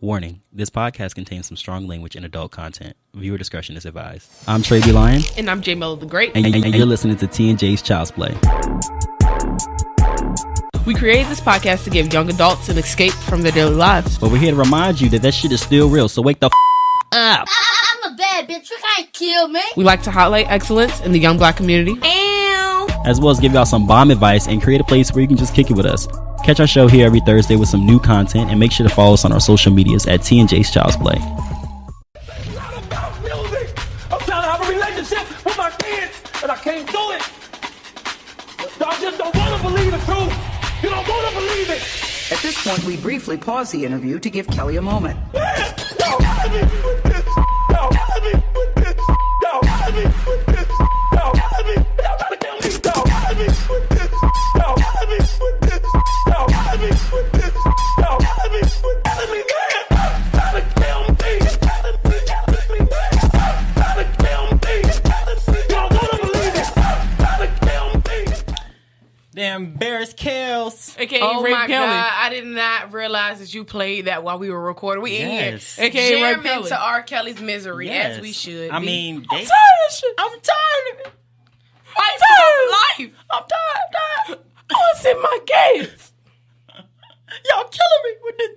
Warning, this podcast contains some strong language and adult content. Viewer discretion is advised. I'm Trey B. Lyon. And I'm J. Mello the Great. And you're listening to T&J's Child's Play. We created this podcast to give young adults an escape from their daily lives. But we're here to remind you that shit is still real, so wake the up. I'm a bad bitch. You can't kill me. We like to highlight excellence in the young black community. As well as give y'all some bomb advice and create a place where you can just kick it with us. Catch our show here every Thursday with some new content, and make sure to follow us on our social medias at T&J's Child's Play. It's not about music. I'm trying to have a relationship with my kids, and I can't do it. Y'all just don't want to believe the truth. You don't want to believe it. At this point, we briefly pause the interview to give Kelly a moment. Yo, let me with this. Yo, let me with this. Yo, let me with this. Yo, let me. Y'all trying to kill me. Yo, let me with this. Yo, let me with this. Yo, let me with this. Yo, let me with this. Let me get. Trying to kill me. Let me get. Trying to kill me. Y'all want to believe it. Trying to kill me. Damn embarrassed Kels. AKA Oh Ray my Kelly. God, I did not realize that you played that while we were recording. We Yes. in here AKA Ray jamming Kelly. to R. Kelly's Misery, Yes. as we should. I be. mean, I'm tired of shit. I'm tired of it. Fight tired. for life. I'm tired. I want to see my kids. Y'all killing me with this.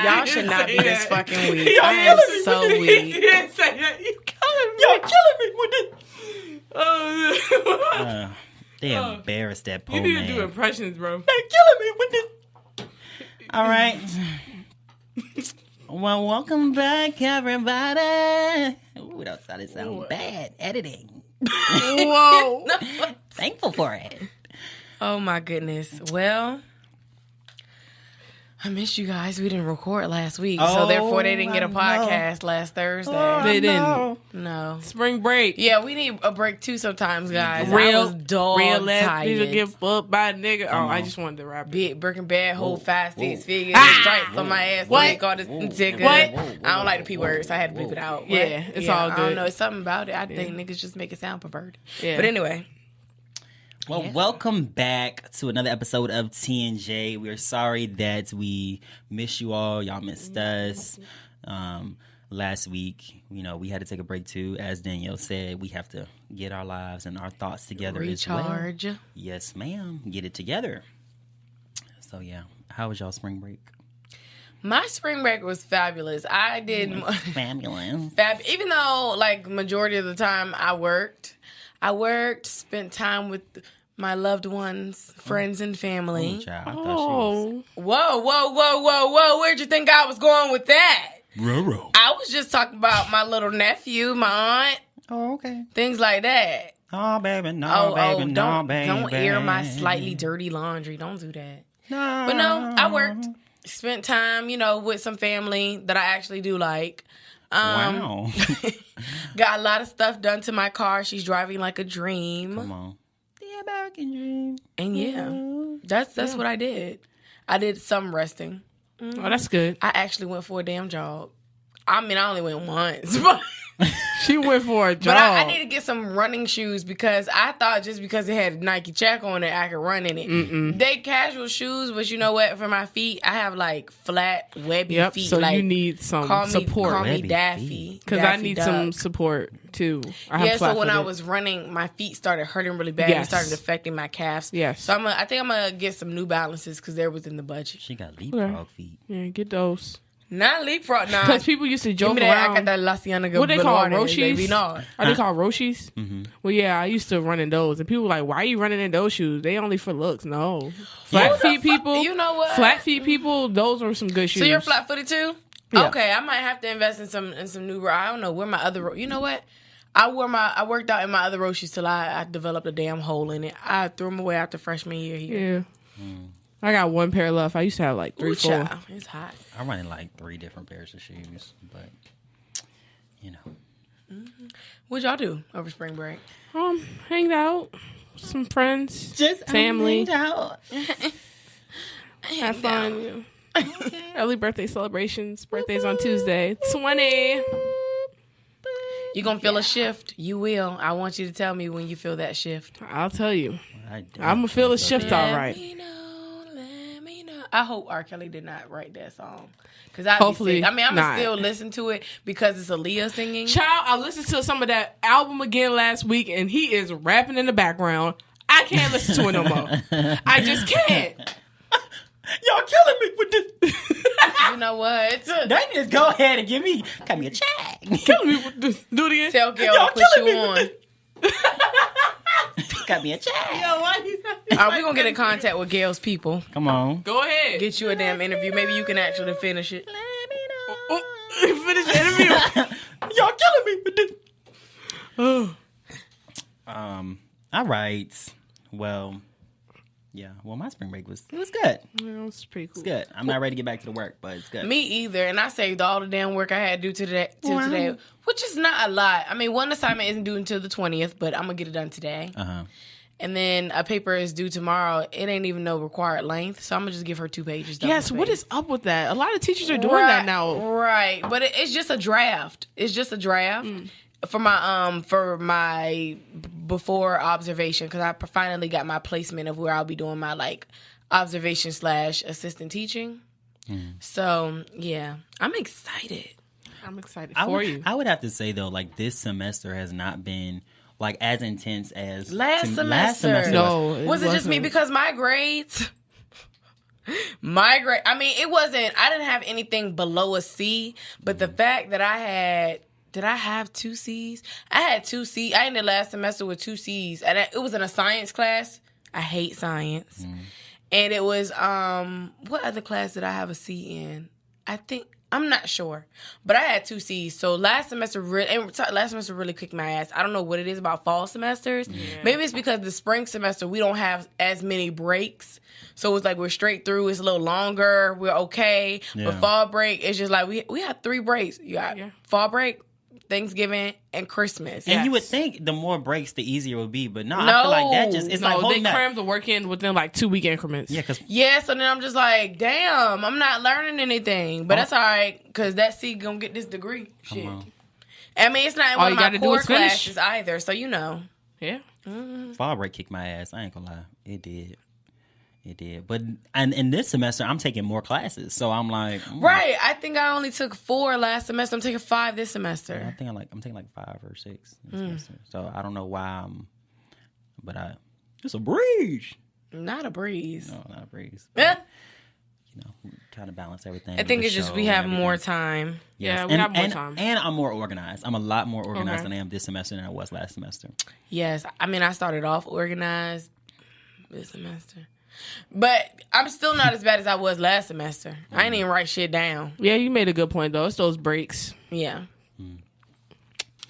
Y'all should not be this fucking weak. Y'all I am killing me. so He weak. didn't say that. You killing me. Y'all killing me with this. They embarrassed that poor You need to do man. impressions, bro. They killing me with this. All right. Well, welcome back, everybody. Ooh, that sound bad. Editing. Whoa. Thankful for it. Oh my goodness. Well, I missed you guys. We didn't record last week, so therefore they didn't get a podcast last Thursday. They didn't. No. Spring break. Yeah, we need a break too sometimes, guys. I Real, was dog real ass tired. nigga get fucked by a nigga. Oh, I just wanted to rap it. Big Breaking Bad, whole 5, 6 figures, stripes on my ass. What? They called it nigga. What? I don't like the P words, so I had to bleep it out. Yeah, it's all I good. don't know. It's something about it. I think niggas just make it sound perverted. Yeah. But anyway. Well, welcome back to another episode of T&J. We're sorry that we missed you all. Y'all missed us. Last week, we had to take a break too. As Danielle said, we have to get our lives and our thoughts together Recharge. as well. Yes, ma'am. Get it together. So, yeah. How was y'all spring break? My spring break was fabulous. I did Fabulous. even though like majority of the time I worked, spent time with my loved ones, friends, and family. Ooh, child, I thought she was... Whoa. Where'd you think I was going with that? Roro. I was just talking about my little nephew, my aunt, Oh, okay. things like that. Oh, baby, no, baby, no, baby. Don't air my slightly dirty laundry. Don't do that. No. But no, I worked, spent time, with some family that I actually do like. Wow. Got a lot of stuff done to my car. She's driving like a dream. Come on. The American dream. And yeah, that's what I did. I did some resting. Oh, that's good. I actually went for a damn jog. I mean, I only went once, but She went for a jog. I need to get some running shoes because I thought just because it had Nike Check on it, I could run in it. Mm-mm. They casual shoes, but you know what? For my feet, I have like flat, webby feet. So like, you need some call support. me Webby Daffy. feet. Because I Daffy need Duck. some support too. I have Yeah, so when I flat-footed. was running, my feet started hurting really bad. Yes. It started affecting my calves. Yes. So I think I'm gonna get some New Balances because they're within the budget. She got leapfrog feet. Yeah, get those. Not leapfrog, nah. Because people used to Give joke me that. around. I got that La Cienega. What they call Velour, Roshis? baby, no. Are they called Roshis? Mm-hmm. Well, yeah, I used to run in those, and people were like, "Why are you running in those shoes? They only for looks." No, flat feet people. You know what? Flat feet people. Those are some good shoes. So you're flat footed too? Yeah. Okay, I might have to invest in some new. I don't know where my other. You know what? I worked out in my other Roshis till I developed a damn hole in it. I threw them away after freshman year here. Yeah. I got one pair left. I used to have like 3, Ooh, 4. child, it's hot. I'm running like 3 different pairs of shoes, but What'd y'all do over spring break? Hanged out, some friends, just family. out. Have fun. Early birthday celebrations. Birthday's on Tuesday. 20. You gonna feel a shift? You will. I want you to tell me when you feel that shift. I'll tell you. I I'm gonna feel a shift all Let right. me know, let me I hope R. Kelly did not write that song. Because I'd Hopefully be sick. I mean, I'm not. going to still listen to it because it's Aaliyah singing. Child, I listened to some of that album again last week, and he is rapping in the background. I can't listen to it no more. I just can't. Y'all killing me with this. You know what? They just go ahead and cut me a check. Kill me with this. Do it again. Tell Gail Y'all to put you killing me on. Cut me a check. We're going to get in contact with Gail's people. Come on. Go ahead. Get you a damn interview. Maybe you can actually finish it. Finish the interview. Y'all killing me with this. All right. Well, yeah. Well, my spring break was good. It was pretty cool. It's good. I'm not ready to get back to the work, but it's good. Me either. And I saved all the damn work I had to do today, which is not a lot. I mean, one assignment isn't due until the 20th, but I'm going to get it done today. Uh-huh. And then a paper is due tomorrow. It ain't even no required length, so I'm going to just give her 2 pages. Yes, what is up with that? A lot of teachers are doing that now. Right. But it's just a draft. It's just a draft. For my before observation, because I finally got my placement of where I'll be doing my like observation / assistant teaching. So yeah, I'm excited. I'm excited for you. I would have to say though, like this semester has not been like as intense as Last semester. No, it Was it just me wasn't. because my grades? I mean, it wasn't. I didn't have anything below a C, but the fact that I had. Did I have 2 C's? I had 2 C's. I ended last semester with 2 C's. And it was in a science class. I hate science. And it was, what other class did I have a C in? I'm not sure. But I had 2 C's. So last semester really kicked my ass. I don't know what it is about fall semesters. Yeah. Maybe it's because the spring semester, we don't have as many breaks. So it's like we're straight through. It's a little longer. We're okay. Yeah. But fall break, it's just like we had 3 breaks. You got fall break, Thanksgiving, and Christmas. And you would think the more breaks, the easier it would be. But no, I feel like that just, it's like they cram the work in within like 2 week increments. Yeah, so then I'm just like, damn, I'm not learning anything. But that's all right, because that C gonna get this degree. Shit. I mean, it's not in one of my core classes either, so you know. Yeah. Fall break kicked my ass. I ain't gonna lie. It did. It did. But and in this semester, I'm taking more classes. So I'm like... Right. I think I only took 4 last semester. I'm taking 5 this semester. Yeah, I think I'm taking like 5 or 6 this semester. So I don't know why it's a breeze. Not a breeze. No, not a breeze. But, trying to balance everything. I think it's just we have more time. Yes. Yeah, we have more time. And I'm more organized. I'm a lot more organized than I am this semester than I was last semester. Yes. I mean, I started off organized this semester. But I'm still not as bad as I was last semester. I ain't even write shit down. Yeah, you made a good point, though. It's those breaks. Yeah.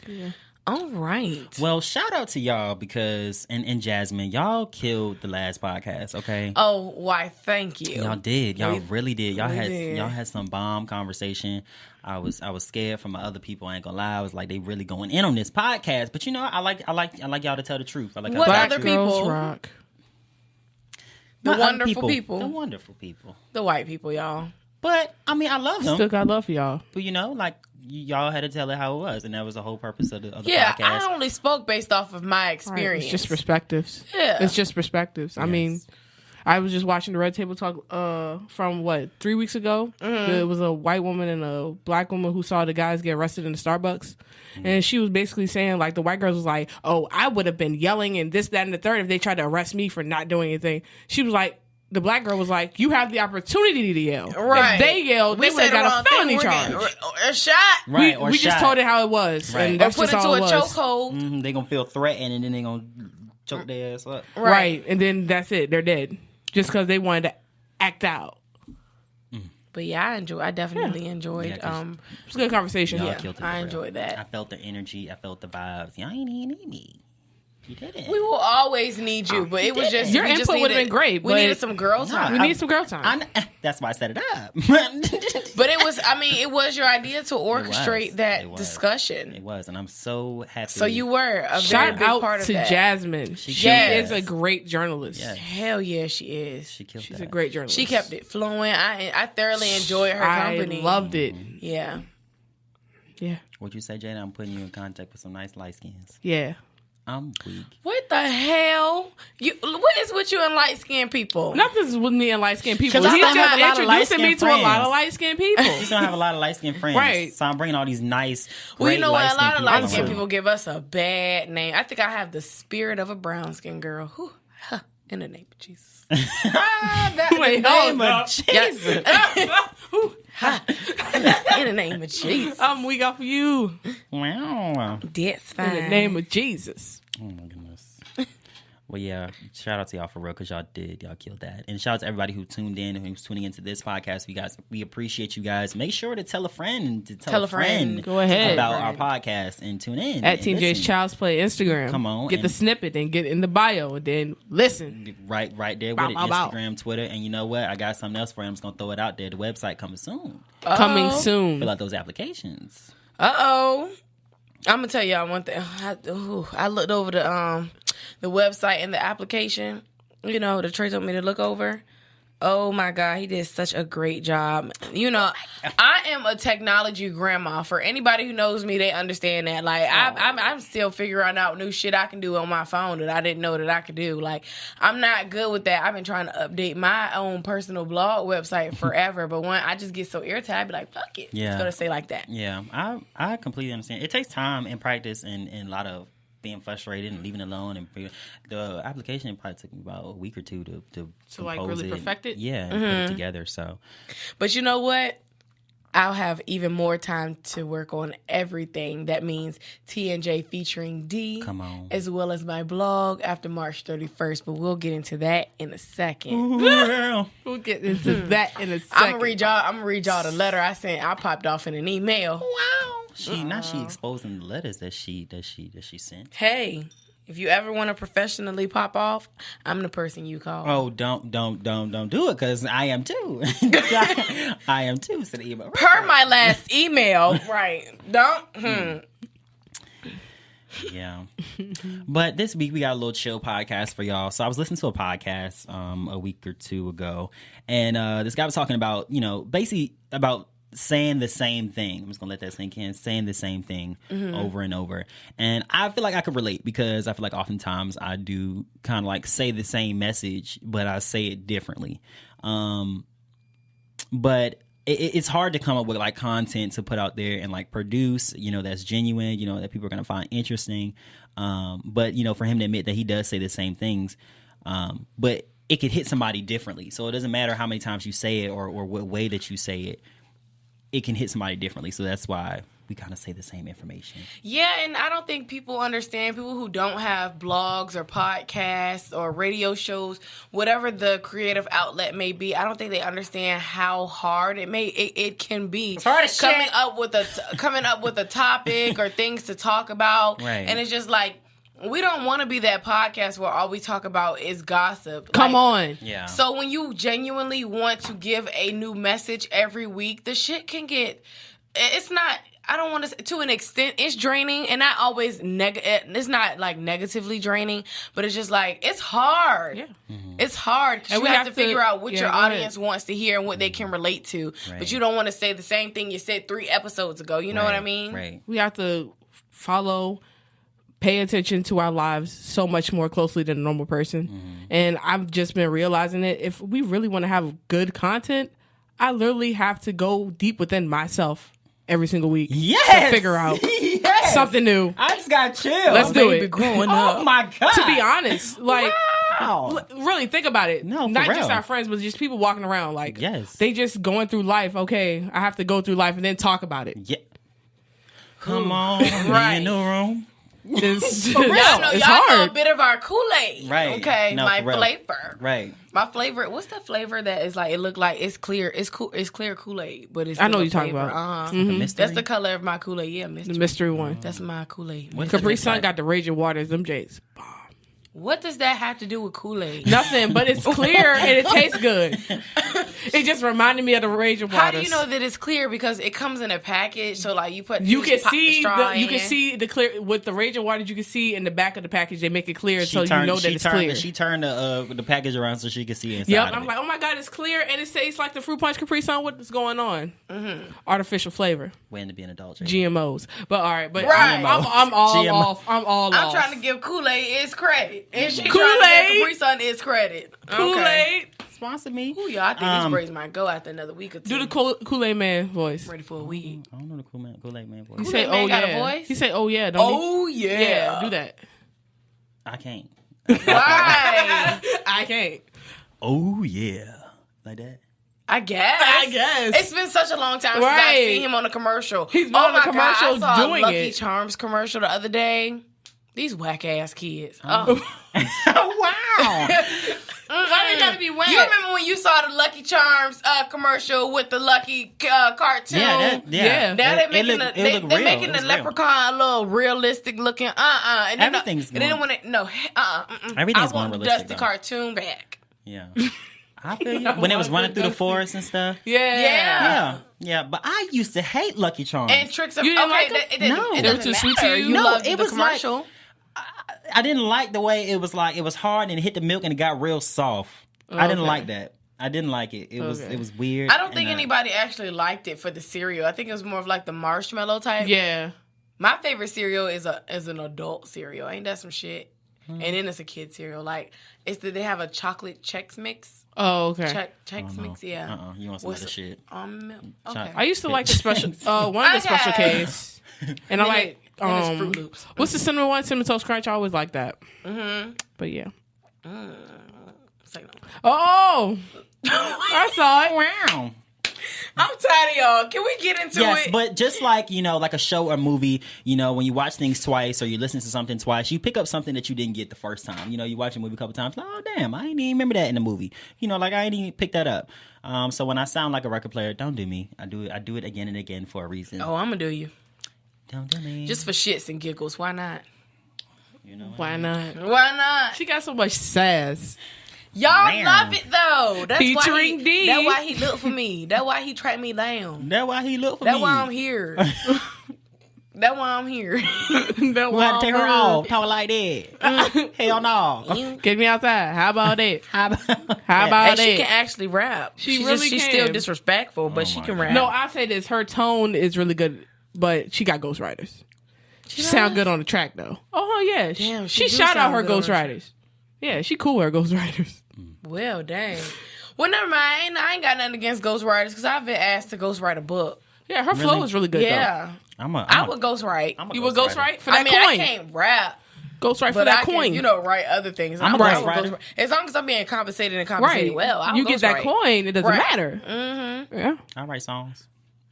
Yeah. All right. Well, shout out to y'all because, and Jasmine, y'all killed the last podcast, okay? Oh, why, thank you. Y'all did. Y'all really did. Y'all did. had some bomb conversation. I was scared from my other people. I ain't gonna lie. I was like, they really going in on this podcast. But I like y'all to tell the truth. I like what y'all other to tell the truth. people? Rock. The wonderful people. The wonderful people. The white people, y'all. But, I mean, I love them. Still got love for y'all. But, y'all had to tell it how it was. And that was the whole purpose of the podcast. Yeah, I only spoke based off of my experience. Right. It's just perspectives. Yeah. It's just perspectives. I mean, I was just watching the Red Table Talk from, 3 weeks ago? Mm-hmm. It was a white woman and a black woman who saw the guys get arrested in the Starbucks. Mm-hmm. And she was basically saying, like, the white girls was like, oh, I would have been yelling and this, that, and the third if they tried to arrest me for not doing anything. She was like, the black girl was like, you have the opportunity to yell. Right. If they yelled, they would have got a felony charge. A shot. Right, we just told it how it was. Right. And that's or put just it all to it a was. chokehold. Mm-hmm. They gonna feel threatened and then they gonna choke their ass up. Right. And then that's it. They're dead. Just because they wanted to act out. But yeah, I definitely enjoyed. It was a good conversation. Y'all killed it, I for enjoyed real. that. I felt the energy. I felt the vibes. Y'all ain't even need me. You did it. We will always need you, but it was just Your we just input would have needed- been great. We but needed some girl time. We need some girl time. That's why I set it up. But it was, it was your idea to orchestrate that It was. discussion. It was, and I'm so happy. So you were a very Shout big out part of to that. Jasmine. She Yes. is a great journalist. Yes. Hell yeah, she is. She killed She's that. a great journalist. She kept it flowing. I thoroughly enjoyed her company. I loved it. Yeah. Yeah. What'd you say, Jada? I'm putting you in contact with some nice light skins. Yeah. I'm weak. What the hell? What is with you and light skinned people? Nothing's with me and light skinned people. 'Cause I He's don't have just a lot of introducing me light-skinned to a lot friends. of light skinned people. You don't have a lot of light skinned friends, Right. So I'm bringing all these nice. Well, you great know what? A light-skinned lot of light skinned around. people give us a bad name. I think I have the spirit of a brown skinned girl. Whew. Huh. In the name of Jesus. Wait, In the name hold of up. Jesus. In the name of Jesus. I'm weak off of you. Wow. That's In fine. the name of Jesus. Oh my goodness. Well, yeah, shout out to y'all for real because y'all killed that. And shout out to everybody who tuned in and who's tuning into this podcast. We appreciate you guys. Make sure to tell a friend and to tell a friend. Go ahead. About our podcast and tune in. At and Team J's listen. Child's Play Instagram. Come on, Get the and- snippet and get in the bio and then listen. Right there Bow, with it. bow, bow. Instagram, Twitter, and you know what? I got something else for you. I'm just gonna throw it out there. The website coming soon. Coming soon. Fill out those applications. I'm gonna tell y'all one thing. I looked over the website and the application. You know, the Trey told me to look over. Oh my God, he did such a great job. You know, I am a technology grandma. For anybody who knows me, they understand that. Like, I'm still figuring out new shit I can do on my phone that I didn't know that I could do. Like, I'm not good with that. I've been trying to update my own personal blog website forever, but when I just get so irritated, I be like, fuck it. Yeah. It's gonna say like that. Yeah, I completely understand. It takes time and practice and a lot of being frustrated and leaving it alone. And the application probably took me about a week or two to like, compose really perfect it? Yeah, and put it together. So, But you know what? I'll have even more time to work on everything. That means TNJ featuring D. Come on. As well as my blog after March 31st. But we'll get into that in a second. We'll get into that in a second. I'm gonna read y'all the letter I sent. I popped off in an email. Wow. She exposing the letters that she sent. Hey, if you ever want to professionally pop off, I'm the person you call. Oh, don't do it because I am too. I am too. So the email. Per my last email, right? Don't. Yeah. But this week we got a little chill podcast for y'all. So I was listening to a podcast a week or two ago, and this guy was talking about, basically about saying the same thing. I'm just gonna let that sink in. Saying the same thing over and over. And I feel like I could relate because I feel like oftentimes I do kind of like say the same message, but I say it differently. But it's hard to come up with like content to put out there and like produce, that's genuine, that people are going to find interesting. But, for him to admit that he does say the same things, but it could hit somebody differently. So it doesn't matter how many times you say it or what way that you say it, it can hit somebody differently. So that's why we kind of say the same information. Yeah, and I don't think people understand, people who don't have blogs or podcasts or radio shows, whatever the creative outlet may be, I don't think they understand how hard it can be. It's hard as shit. Coming up with a topic or things to talk about. Right. And it's just like, we don't want to be that podcast where all we talk about is gossip. Come on. Yeah. So when you genuinely want to give a new message every week, the shit can get, it's not, I don't want to an extent, it's draining, and not always it's not like negatively draining, but it's just like, it's hard. Yeah. It's hard because And you we have to figure out what your go ahead. audience wants to hear and what they can relate to. Right. But you don't want to say the same thing you said 3 episodes ago. You know what I mean? Right. We have to pay attention to our lives so much more closely than a normal person. And I've just been realizing that if we really want to have good content, I literally have to go deep within myself every single week Yes! to figure out Yes! something new. I just got chill. Let's do Baby it. growing Oh up. my God. To be honest, like, Wow. really think about it. No, for not just real. our friends, but just people walking around. Like, Yes. they just going through life. Okay, I have to go through life and then talk about it. Yeah. Come on. Right. In the room. It's, Y'all know, it's y'all know a hard. bit of our Kool-Aid. Right. Okay, No, my for real. flavor. Right. My flavor, what's the flavor that is like, it look like it's clear, it's clear Kool-Aid, but it's I know still what a you're talking flavor. about. Like a mystery. That's the color of my Kool-Aid, yeah, mystery. The mystery one. That's my Kool-Aid. What does it Capri look Sun like? got the raging waters. Them J's. What does that have to do with Kool-Aid? Nothing, but it's clear and it tastes good. It just reminded me of the Raging Waters. How do you know that it's clear? Because it comes in a package, so like you put You can just pop the see straw you can in. see the clear with the Raging Waters. You can see in the back of the package they make it clear, so you know that it's clear. She turned the package around so she could see inside. Yep, of I'm it. like, oh my god, it's clear, and it tastes like the fruit punch Capri Sun. What's going on? Artificial flavor, Waiting to be an adult. Jay. GMOs. But all right, but Right. I'm all GMO. off. I'm all I'm off. trying to give Kool-Aid its credit, and she trying to Kool-Aid. give Capri Sun its credit. Kool-Aid. Okay. Sponsor me. Ooh, y'all, I think these braids might go after another week or two. Do the Kool-Aid man voice. ready for a week. I don't know the Kool-Aid man voice. He say, man oh got a yeah. voice? He say, oh yeah. Don't he? Oh yeah. Yeah, do that. I can't. Why? I can't. Oh yeah, like that. I guess. It's been such a long time since Right. I've seen him on a commercial. He's been on a commercial God, I saw doing a Lucky it. Charms commercial the other day. These whack ass kids. Oh. Wow. Why they gotta be wet? You remember when you saw the Lucky Charms commercial with the Lucky cartoon? Yeah. Now they're making looked they're real. making It the was real. leprechaun a little realistic looking. And then Everything's and then going- when it Everything's I want going the realistic, Dusty though. cartoon back. Yeah. I feel you. When it was running through the forest and stuff. Yeah. Yeah. But I used to hate Lucky Charms. And tricks of You didn't like it them? didn't, No. it They were doesn't too sweet to matter. you? You No, loved it the was like- commercial. I didn't like the way it was like it was hard and it hit the milk and it got real soft. I didn't Okay. like that. I didn't like it. It Okay. was weird. I don't think and, anybody actually liked it for the cereal. I think it was more of like the marshmallow type. Yeah. My favorite cereal is an adult cereal. Ain't that some shit? And then it's a kid cereal. Like they have a chocolate Chex Mix. Oh, okay. Chex Mix, yeah. You want some other shit. Okay. I used to like the special one of the special Okay. K's. And I like then it's Fruit Loops. what's the cinnamon one? Cinnamon Toast Crunch. I always like that. But yeah. Say no. Oh, I saw it. Wow. I'm tired of y'all. Can we get into Yes, it? but just like, like a show or movie, when you watch things twice or you listen to something twice, you pick up something that you didn't get the first time. You watch a movie a couple times, like, oh, damn, I didn't even remember that in the movie. Like I didn't even pick that up. So when I sound like a record player, don't do me. I do it again and again for a reason. Oh, I'm going to do you. Don't do me. Just for shits and giggles. Why not? Why not? Why not? She got so much sass. Y'all Wow. love it though. That's Featuring why D. That's why he looked for me. That's why he tracked me down. That's why he looked for me. That's why I'm here. That's why I'm here. We had to take her off. Talk like that. Hell no. Get me outside. How about that? How about How And about she that? can actually rap. She really she's can. still disrespectful, but she my can God. rap. No, I say this. Her tone is really good, but she got ghostwriters. She sound good on the track though. Oh yeah, Damn, she she do shout out sound her good on the track. ghostwriters. Yeah, she cool with her ghostwriters. Well, dang. Well, never mind. I ain't got nothing against ghostwriters because I've been asked to ghostwrite a book. Yeah, her flow is really good. Yeah, I would ghostwrite. though. You would ghostwrite for I that mean, I coin. can't rap, Ghostwrite for but that I coin. can, write other things. I'm a I would ghostwriter. ghostwrite. As long as I'm being compensated and compensated right. well, I'll you get that ghostwrite. coin. It doesn't Right. matter. Mm-hmm. Yeah. I write songs.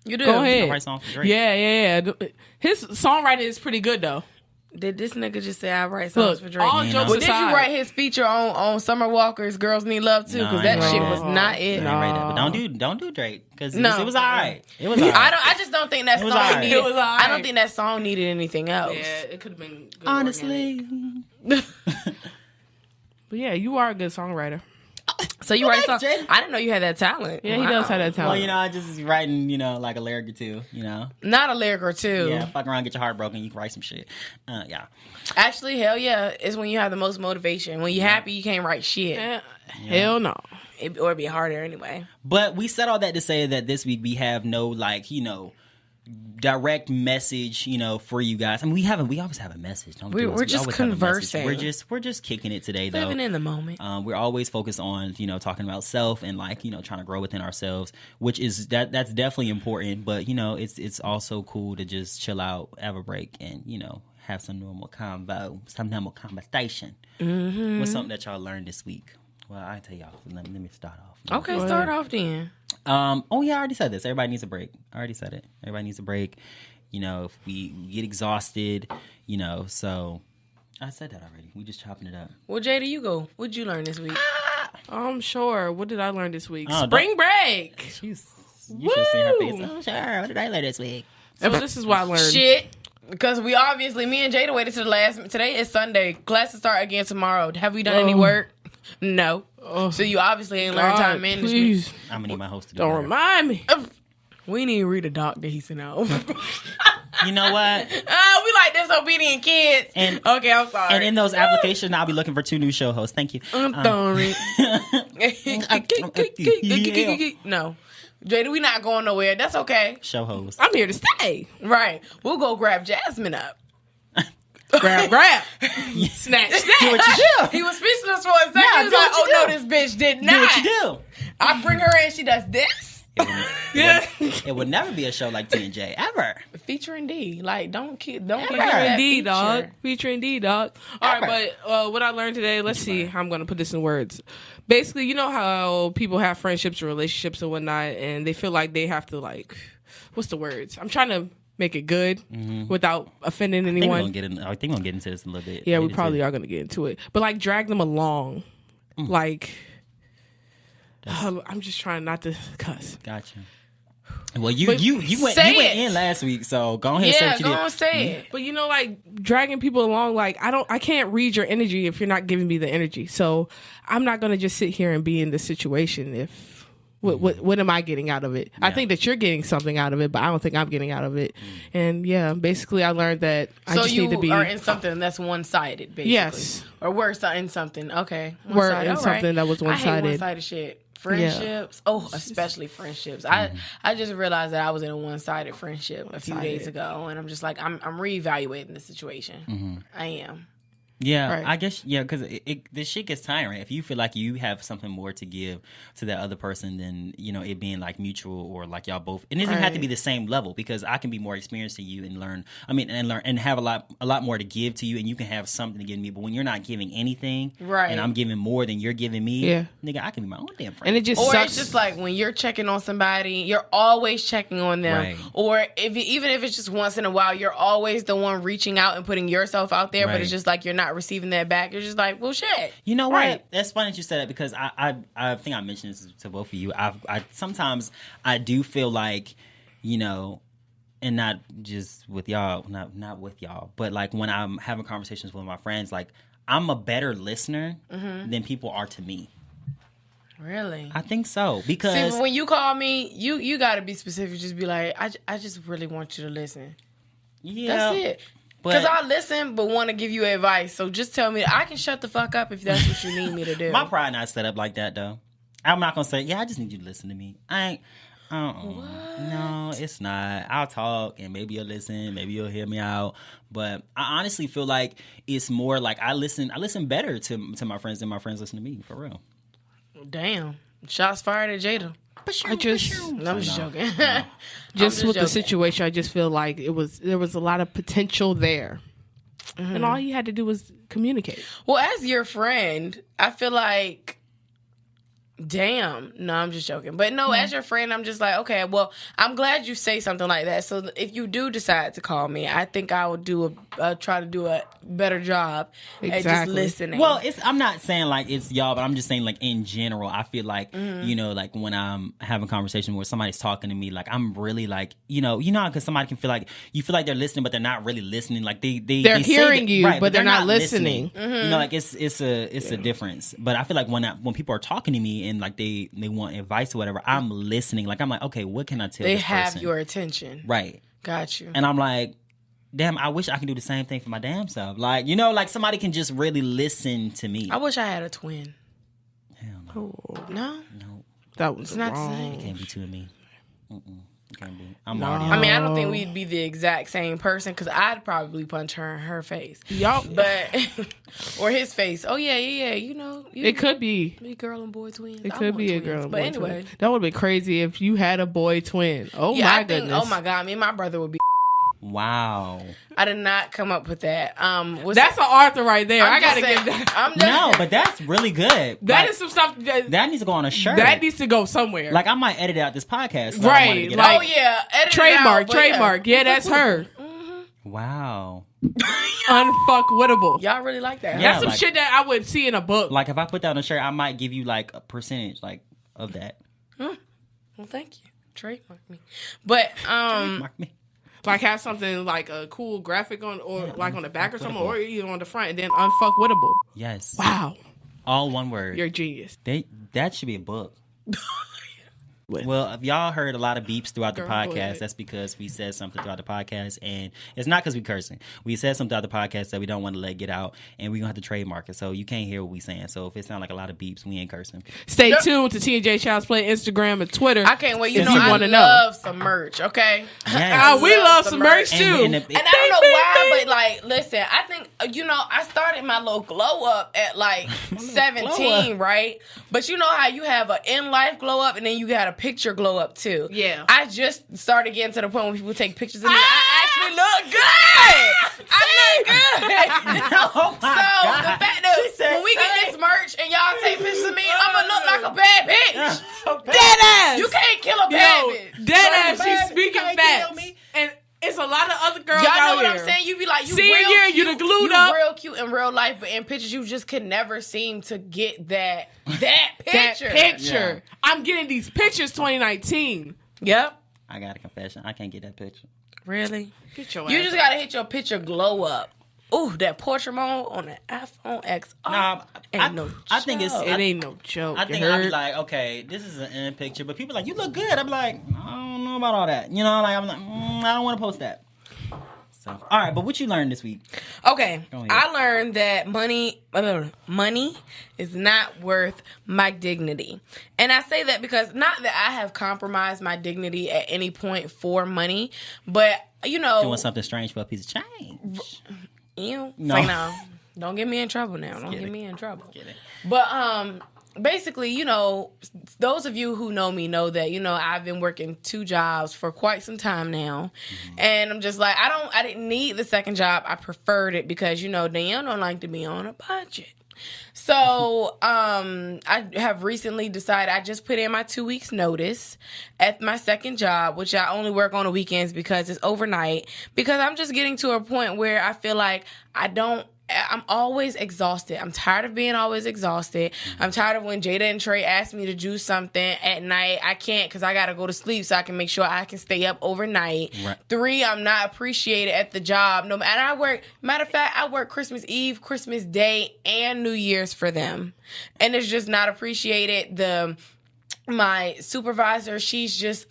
You do. Go ahead. I write songs for Drake. Yeah. His songwriting is pretty good though. Did this nigga just say I write songs Look, for Drake? all You jokes know. Well, did aside, you write his feature on Summer Walker's "Girls Need Love" too? Because No, that I shit ain't was write not I it. ain't write that, but don't do Drake because No. it was all right. It was all right. I just don't think that It was song alright. needed. It was alright. I don't think that song needed anything else. it could have been good Honestly, organic. But yeah, you are a good songwriter. So you write songs. Jay. I didn't know you had that talent. Yeah, he does have that talent. well, I just writing, like a lyric or two, Not a lyric or two. Yeah, fuck around, get your heart broken, you can write some shit. Yeah. Actually, hell yeah, it's when you have the most motivation. When you're happy, you can't write shit. Hell no. Or it'd be harder anyway. But we said all that to say that this week we have no direct message, for you guys. I mean, we always have a message. Don't do We're us. We just always have a message. conversing. We're just kicking it today, though. Living in the moment. We're always focused on, talking about self and trying to grow within ourselves, which is that's definitely important. But it's also cool to just chill out, have a break, and have some normal conversation. Mm-hmm. What's something that y'all learned this week? Well, I tell y'all. Let me start off. Okay, start off then. Oh yeah, I already said this. Everybody needs a break. I already said it. Everybody needs a break. If we get exhausted, so I said that already. We just chopping it up. Well, Jada, you go. What'd you learn this week? I'm sure. What did I learn this week? Oh, Spring break. You should have seen her face. Woo! Oh, sure. What did I learn this week? So this is what I learned. Shit. Because me and Jada waited to the last. Today is Sunday. Classes start again tomorrow. Have we done any work? No. Oh, So you obviously ain't learned time management. please I'm gonna need my host to do don't better. remind me. We need to read a doc that he sent out. You know what? We like disobedient kids. And- okay, I'm sorry. And in those applications, I'll be looking for 2 new show hosts. Thank you. I'm sorry. No. Jada, we not going nowhere. That's okay. Show hosts. I'm here to stay. Right. We'll go grab Jasmine up. Grab. Snatch. Do what you do. He was speechless for a second. Yeah, he was do like, what you oh, no, do. this bitch did Do not. what you do. I bring her in, she does this. It would never be a show like TNJ ever. Featuring D. Like, don't keep Featuring that D, feature. dog. Featuring D, dog. All Ever. right, but what I learned today, let's see how I'm going to put this in words. Basically, you know how people have friendships or relationships and whatnot, and they feel like they have to, like, what's the words? I'm trying to make it good without offending I think we're anyone. gonna get into this a little bit. Yeah, we later, probably too. are going to get into it. But, like, drag them along. Like, I'm just trying not to cuss. Gotcha. Well, you But went say it. in last week, so go ahead and say Yeah, what you go did. on, say it. But you know, like dragging people along, like I can't read your energy if you're not giving me the energy. So I'm not gonna just sit here and be in this situation if what am I getting out of it? I think that you're getting something out of it, but I don't think I'm getting out of it. And yeah, basically I learned that I So just you need to be are in something that's one-sided, basically. Yes. Or we're in something. Okay. We're One-sided. in All something that was I hate one-sided. one-sided shit. Friendships. Oh, especially friendships. I just realized that I was in a one-sided friendship a few days ago, and I'm just like, I'm reevaluating the situation. I am. Yeah, Right. I guess, yeah, because this shit gets tiring. If you feel like you have something more to give to that other person than, you know, it being like mutual or like y'all both, it doesn't have to Right. be the same level, because I can be more experienced than you and learn and have a lot more to give to you, and you can have something to give me. But when you're not giving anything, Right. and I'm giving more than you're giving me, Yeah. nigga, I can be my own damn friend. and it just Or sucks. it's just like when you're checking on somebody, you're always checking on them. Right. Or even if it's just once in a while, you're always the one reaching out and putting yourself out there, but Right. it's just like you're not receiving that back. You're just like, well, shit. You know Right. what? That's funny that you said that, because I think I mentioned this to both of you. I sometimes I do feel like, you know, and not just with y'all, not with y'all, but like when I'm having conversations with my friends, like I'm a better listener than people are to me. Really? I think so, See, because but when you call me, you got to be specific. Just be like, I just really want you to listen. yeah, That's it. but- Because I listen, but want to give you advice. So just tell me. I can shut the fuck up if that's what you need me to do. My pride not set up like that though. I'm not gonna say, yeah, I just need you to listen to me. I ain't. No, it's not. I'll talk and maybe you'll listen, maybe you'll hear me out. But I honestly feel like it's more like I listen better to my friends than my friends listen to me, for real. Damn. Shots fired at Jada. I just No, I'm just joking. just with the joking. situation, I just feel like there was a lot of potential there, and all you had to do was communicate. Well, as your friend, I feel like, damn. No, I'm just joking. But no, as your friend, I'm just like, okay, well, I'm glad you say something like that. So if you do decide to call me, I think I would try to do a better job at just Exactly. listening. Well, I'm not saying like it's y'all, but I'm just saying like in general, I feel like, you know, like when I'm having a conversation where somebody's talking to me, like I'm really like, you know, because somebody can feel like they're listening, but they're not really listening. Like they They're say hearing that- you, right, but they're not listening. You know, like it's a difference. But I feel like when people are talking to me and like they want advice or whatever, I'm listening. Like I'm like, okay, what can I tell they this have person? your attention. Right. Got you. And I'm like, damn, I wish I could do the same thing for my damn self. Like, you know, like somebody can just really listen to me. I wish I had a twin. Hell no. No? No. That was not the wrong. same. It can't be two of me. It can't be. I'm No. already. I mean, I don't think we'd be the exact same person because I'd probably punch her in her face. Y'all, But, or his face. Oh, yeah, you know. it could be. Be girl and boy twins. It I could want be a twins. girl. and But boy anyway. twin. That would be crazy if you had a boy twin. Oh Yeah, my I think, goodness. oh my God, me and my brother would be. Wow. I did not come up with that. That's an Arthur right there. I'm I gotta just give saying- that. I'm just, No, but that's really good. That Like, is some stuff that needs to go on a shirt. that needs to go somewhere. Like I might edit out this podcast. So Right, I wanna get like- out. Oh, yeah. Edit it trademark, out, but trademark. Yeah, that's her. Wow. Unfuckwittable. Y'all really like that. Yeah. That's some like- shit that I would see in a book. Like if I put that on a shirt, I might give you like a percentage like of that. Well, thank you. Trademark me. But, Mark me. Like have something like a cool graphic on, or like on the back or something, or either on the front, and then unfuckwittable. Yes. Wow. All one word. You're a genius. That should be a book. Well, if y'all heard a lot of beeps throughout the podcast, that's because we said something throughout the podcast, and it's not because we cursing. We said something throughout the podcast that we don't want to let get out, and we're going to have to trademark it, so you can't hear what we saying. So if it sounds like a lot of beeps, we ain't cursing. Stay tuned to T&J Child's Play Instagram and Twitter. I can't wait. You if know, you I wanna love some merch, okay? Yes. We love some merch, too. And I don't know why, but, like, listen, I think, you know, I started my little glow up at, like, 17, right? But you know how you have an in-life glow up, and then you got a picture glow up, too. Yeah. I just started getting to the point when people take pictures of me. I actually look good. I look good. Oh my God. The fact that when we get this merch and y'all take pictures of me, I'm gonna look like a bad bitch. Dead ass. You can't kill a bad bitch. Dead ass. Bad She's bitch, speaking you can't facts. kill me. And it's a lot of other girls Y'all know out what here. I'm saying? You be like, you Senior real year, cute. you done glued you up. real cute in real life, but in pictures you just could never seem to get that picture. That picture. Yeah. I'm getting these pictures 2019. Yep. I got a confession. I can't get that picture. Really? Get your You ass just up. gotta hit your picture glow up. Ooh, that portrait mode on the iPhone X. Oh, Nah, I think it's. joke. It ain't no joke. I you think I'd be heard? like, okay, this is an end picture, but people are like, you look good. I'm like, I don't know about all that. You know, like I'm like, I don't want to post that. So, all right, but what you learned this week? Okay, Go ahead. I learned that money is not worth my dignity. And I say that because not that I have compromised my dignity at any point for money, but, you know. Doing something strange for a piece of change. Ew. No. Like, no. Don't get me in trouble now. Don't kidding. get me in trouble. Kidding. But basically, you know, those of you who know me know that, you know, I've been working 2 jobs for quite some time now. Mm-hmm. And I'm just like, I didn't need the second job. I preferred it because, you know, Danielle don't like to be on a budget. So I have recently decided I just put in my 2 weeks notice at my second job, which I only work on the weekends because it's overnight, because I'm just getting to a point where I feel like I'm always exhausted. I'm tired of being always exhausted. I'm tired of when Jada and Trey ask me to do something at night. I can't because I got to go to sleep so I can make sure I can stay up overnight. Right. 3, I'm not appreciated at the job. No, and matter of fact, I work Christmas Eve, Christmas Day, and New Year's for them. And it's just not appreciated. My supervisor, she's just,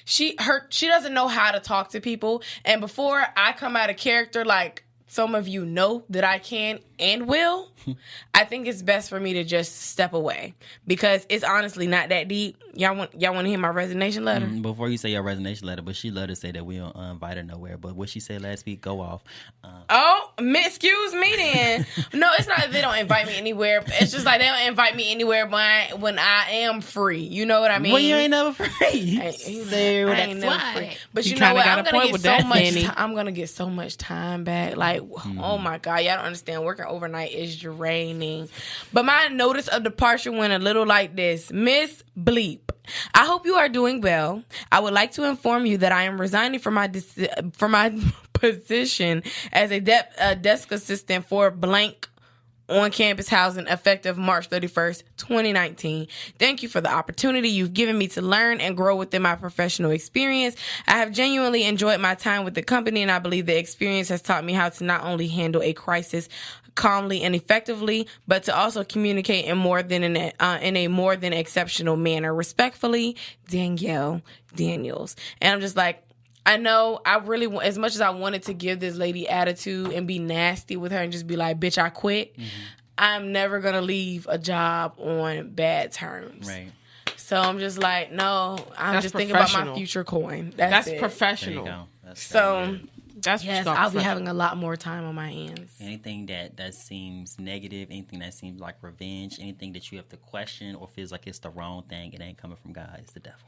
she doesn't know how to talk to people. And before I come out of character, like, some of you know that I can and will, I think it's best for me to just step away because it's honestly not that deep. Y'all want to hear my resignation letter? Before you say your resignation letter, but she let us say that we don't invite her nowhere. But what she said last week, go off. Excuse me then. No, it's not that they don't invite me anywhere. It's just like they don't invite me anywhere when I am free. You know what I mean? Well, you ain't never free. I ain't never free. But you know kinda what? got I'm a gonna point get with so that, much. Danny. I'm gonna get so much time back. Like, oh my God, y'all don't understand. Working overnight is draining. But my notice of departure went a little like this: Miss Bleep, I hope you are doing well. I would like to inform you that I am resigning from my position as a desk assistant for blank on-campus housing effective March 31st, 2019. Thank you for the opportunity you've given me to learn and grow within my professional experience. I have genuinely enjoyed my time with the company, and I believe the experience has taught me how to not only handle a crisis calmly and effectively, but to also communicate in a more than exceptional manner. Respectfully, Danielle Daniels. And I'm just like, I know I really, as much as I wanted to give this lady attitude and be nasty with her and just be like, bitch, I quit, I'm never going to leave a job on bad terms. Right. So I'm just like, no, I'm That's just thinking about my professional. future coin. That's it. There you professional. go. That's So, That's what yes, you call I'll be professional. having a lot more time on my hands. anything that seems negative, anything that seems like revenge, anything that you have to question or feels like it's the wrong thing, it ain't coming from God. It's the devil.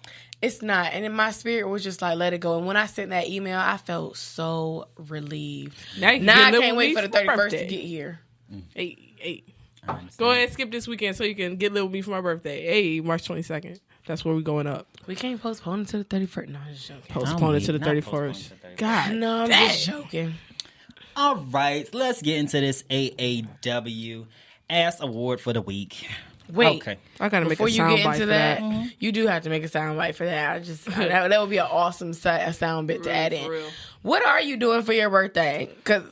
It's not. And in my spirit was just like, let it go. And when I sent that email, I felt so relieved. Now you can Now get I Lil can't wait Me for the 31st birthday. to get here. Hey. I understand. Go ahead, skip this weekend so you can get Lil Me for my birthday. Hey, March 22nd. That's where we going up. We can't postpone it to the 31st. No, I'm just joking. Postpone it to the Not postpone it 31st. to the 31st. God. No, I'm dang. just joking. All right, let's get into this AAW Ass Award for the week. Wait. Okay. I gotta make Before a you sound get bite into for that, you do have to make a sound bite for that. That would be an awesome sound bit to add in. For real. What are you doing for your birthday? Because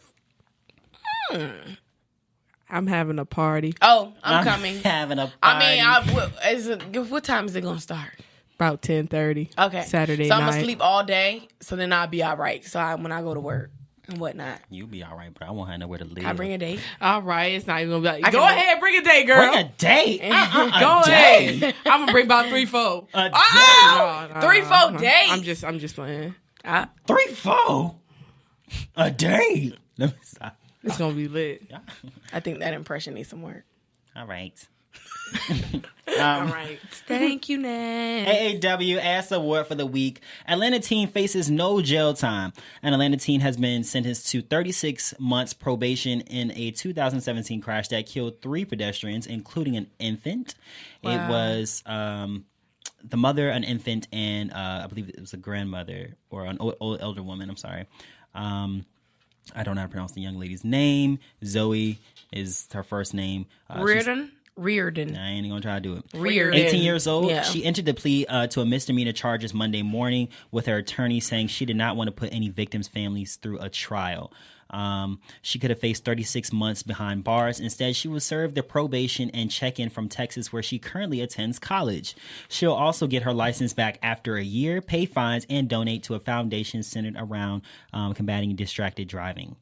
I I'm having a party. Oh, I'm coming. Having a party. I mean, what time is it gonna start? About 10:30. Okay, Saturday so night. I'm gonna sleep all day, so then I'll be all right. So when I go to work and whatnot, You'll be all right, but I won't have nowhere to live. I bring a date. All right, it's not even gonna be like, I go can- ahead, bring a date, girl. Bring a date. Go ahead. I'm gonna bring about 3-4. A date. Oh, 3-4 days. I'm just playing. 3-4. A date. Let me stop. It's gonna be lit. I think that impression needs some work. All right. All right. Thank you, Ned. AAW Ass Award for the week. Atlanta teen faces no jail time. An Atlanta teen has been sentenced to 36 months probation in a 2017 crash that killed 3 pedestrians, including an infant. Wow. It was the mother, an infant, and I believe it was a grandmother or an old elder woman. I'm sorry. I don't know how to pronounce the young lady's name. Zoe is her first name. Reardon. I ain't gonna try to do it. Reardon. 18 years old. Yeah. She entered the plea to a misdemeanor charges Monday morning, with her attorney saying she did not want to put any victims' families through a trial. She could have faced 36 months behind bars. Instead, she was served the probation and check-in from Texas, where she currently attends college. She'll also get her license back after a year, pay fines, and donate to a foundation centered around combating distracted driving.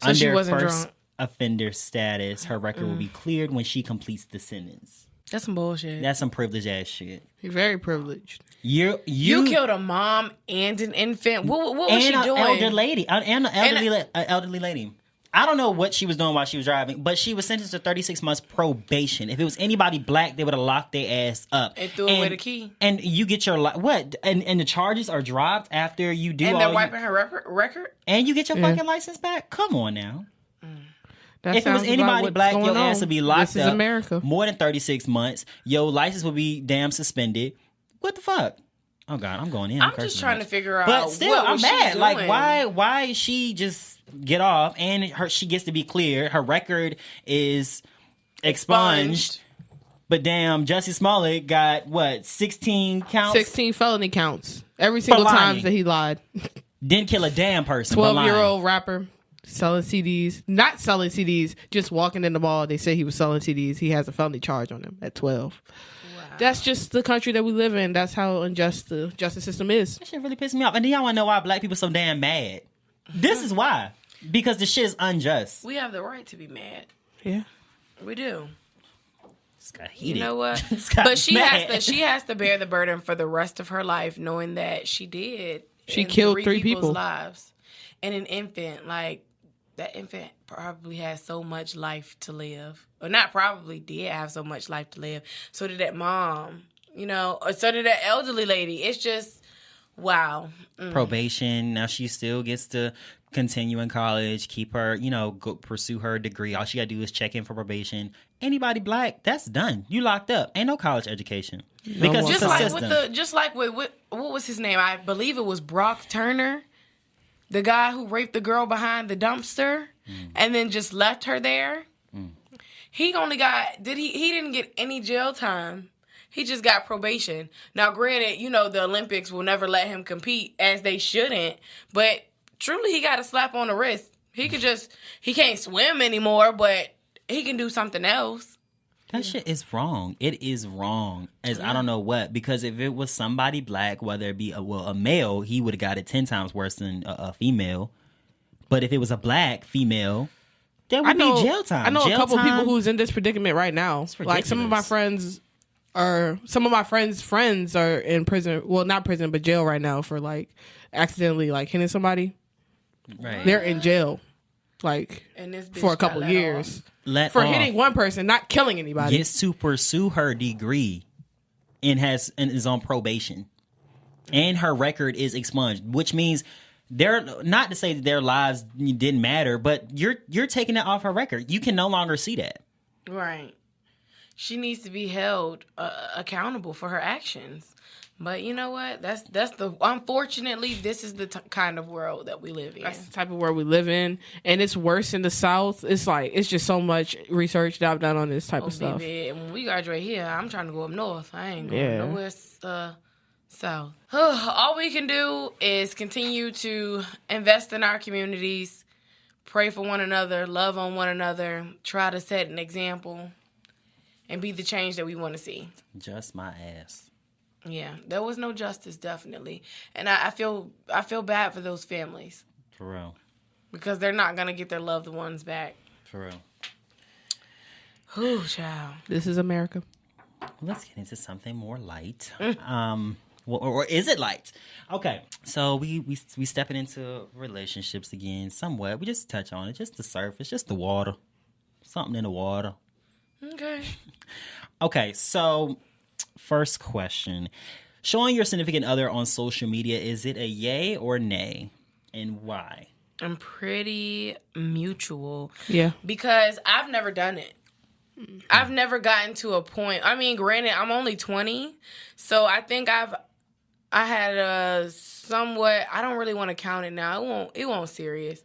So she wasn't drunk. Offender status, her record will be cleared when she completes the sentence. That's some bullshit. That's some privileged ass shit. You're very privileged. You killed a mom and an infant. What was she doing? An elderly lady. I don't know what she was doing while she was driving, but she was sentenced to 36 months probation. If it was anybody black, they would have locked their ass up And threw away the key. And you get your what? And the charges are dropped after you do. And they're wiping her record. And you get your fucking license back. Come on now. That If it was sounds about anybody what's black, going your ass on. would be locked This up. is America. More than 36 months. Your license would be damn suspended. What the fuck? Oh God, I'm going in. I'm just trying to figure out. But still, what I'm was mad. She Like, doing? why is she just get off and she gets to be cleared? Her record is expunged. But damn, Jussie Smollett got what, 16 counts? 16 felony counts. Every single lying. time that he lied. Didn't kill a damn person. but lying. 12-year-old rapper selling CDs. Not selling CDs, just walking in the mall. They say he was selling CDs. He has a felony charge on him at 12. Wow. That's just the country that we live in. That's how unjust the justice system is. That shit really pissed me off. And then y'all want to know why black people so damn mad. This is why. Because the shit is unjust. We have the right to be mad. Yeah. We do. It's got heated. You know what? It's got But she mad. has to bear the burden for the rest of her life, knowing that she did. She end killed 3 people's people. lives, and an infant. Like that infant probably has so much life to live, or not probably did have so much life to live. So did that mom. You know, or so did that elderly lady. It's just wow. Probation. Now she still gets to continue in college, keep her, go pursue her degree. All she gotta do is check in for probation. Anybody black, that's done. You locked up. Ain't no college education. Because more. it's a system. Just like with what was his name? I believe it was Brock Turner, the guy who raped the girl behind the dumpster and then just left her there. He only got he didn't get any jail time. He just got probation. Now, granted, the Olympics will never let him compete, as they shouldn't, but truly he got a slap on the wrist. He can't swim anymore, but he can do something else. That shit is wrong. It is wrong. I don't know what. Because if it was somebody black, whether it be a male, he would have got it 10 times worse than a female. But if it was a black female, there would be jail time. I know jail a couple time, people who's in this predicament right now. Like some of my friends friends are in prison. Well, not prison, but jail right now for like accidentally like hitting somebody. Right. They're in jail, like And this bitch for a got couple let years off. for hitting one person, not killing anybody. Gets to pursue her degree and is on probation, and her record is expunged, which means they're not to say that their lives didn't matter, but you're taking that off her record. You can no longer see that. Right. She needs to be held accountable for her actions. But you know what? Unfortunately, this is the kind of world that we live in. That's the type of world we live in, and it's worse in the South. It's just so much research that I've done on this type of stuff. Baby, when we graduate here, I'm trying to go up north. I ain't going Yeah. nowhere south. All we can do is continue to invest in our communities, pray for one another, love on one another, try to set an example, and be the change that we want to see. Just my ass. Yeah, there was no justice, definitely. And I feel bad for those families. For real. Because they're not going to get their loved ones back. For real. Ooh, child. This is America. Let's get into something more light. Or is it light? Okay, so we stepping into relationships again, somewhat. We just touch on it, just the surface, just the water, something in the water. Okay. Okay, so first question: showing your significant other on social media, is it a yay or nay, and why? I'm pretty mutual. Yeah. Because I've never done it. I've never gotten to a point. I mean, granted, I'm only 20, so I think I had a somewhat. I don't really want to count it now. It won't serious.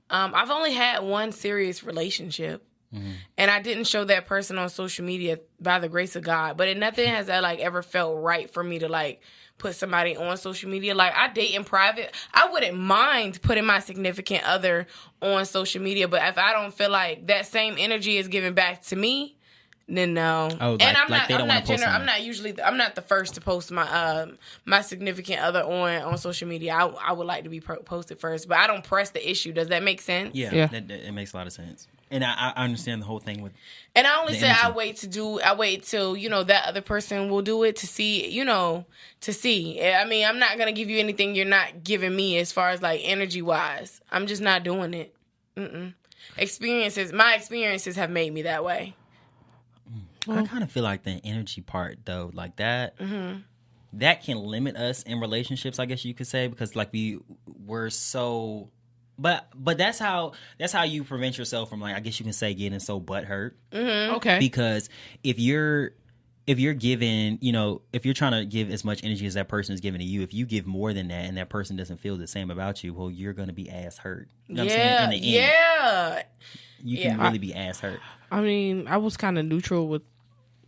I've only had one serious relationship, and I didn't show that person on social media by the grace of God. But nothing has that ever felt right for me to put somebody on social media. Like, I date in private. I wouldn't mind putting my significant other on social media, but if I don't feel like that same energy is given back to me, then no. Oh, and I'm they don't want to post I'm not the first to post my my significant other on social media. I would like to be posted first, but I don't press the issue. Does that make sense? Yeah. It makes a lot of sense. And I understand the whole thing with. And I only say energy. I wait till that other person will do it to see. I mean, I'm not gonna give you anything you're not giving me as far as energy wise. I'm just not doing it. My experiences have made me that way. I kind of feel like the energy part though, like that. That can limit us in relationships, I guess you could say, because we're so. But that's how you prevent yourself from I guess you can say getting so butthurt. Okay. Because if you're giving, if you're trying to give as much energy as that person is giving to you, if you give more than that and that person doesn't feel the same about you, well, you're gonna be ass hurt. You know what I'm saying? In the end, Yeah. you can really be ass hurt. I mean, I was kind of neutral with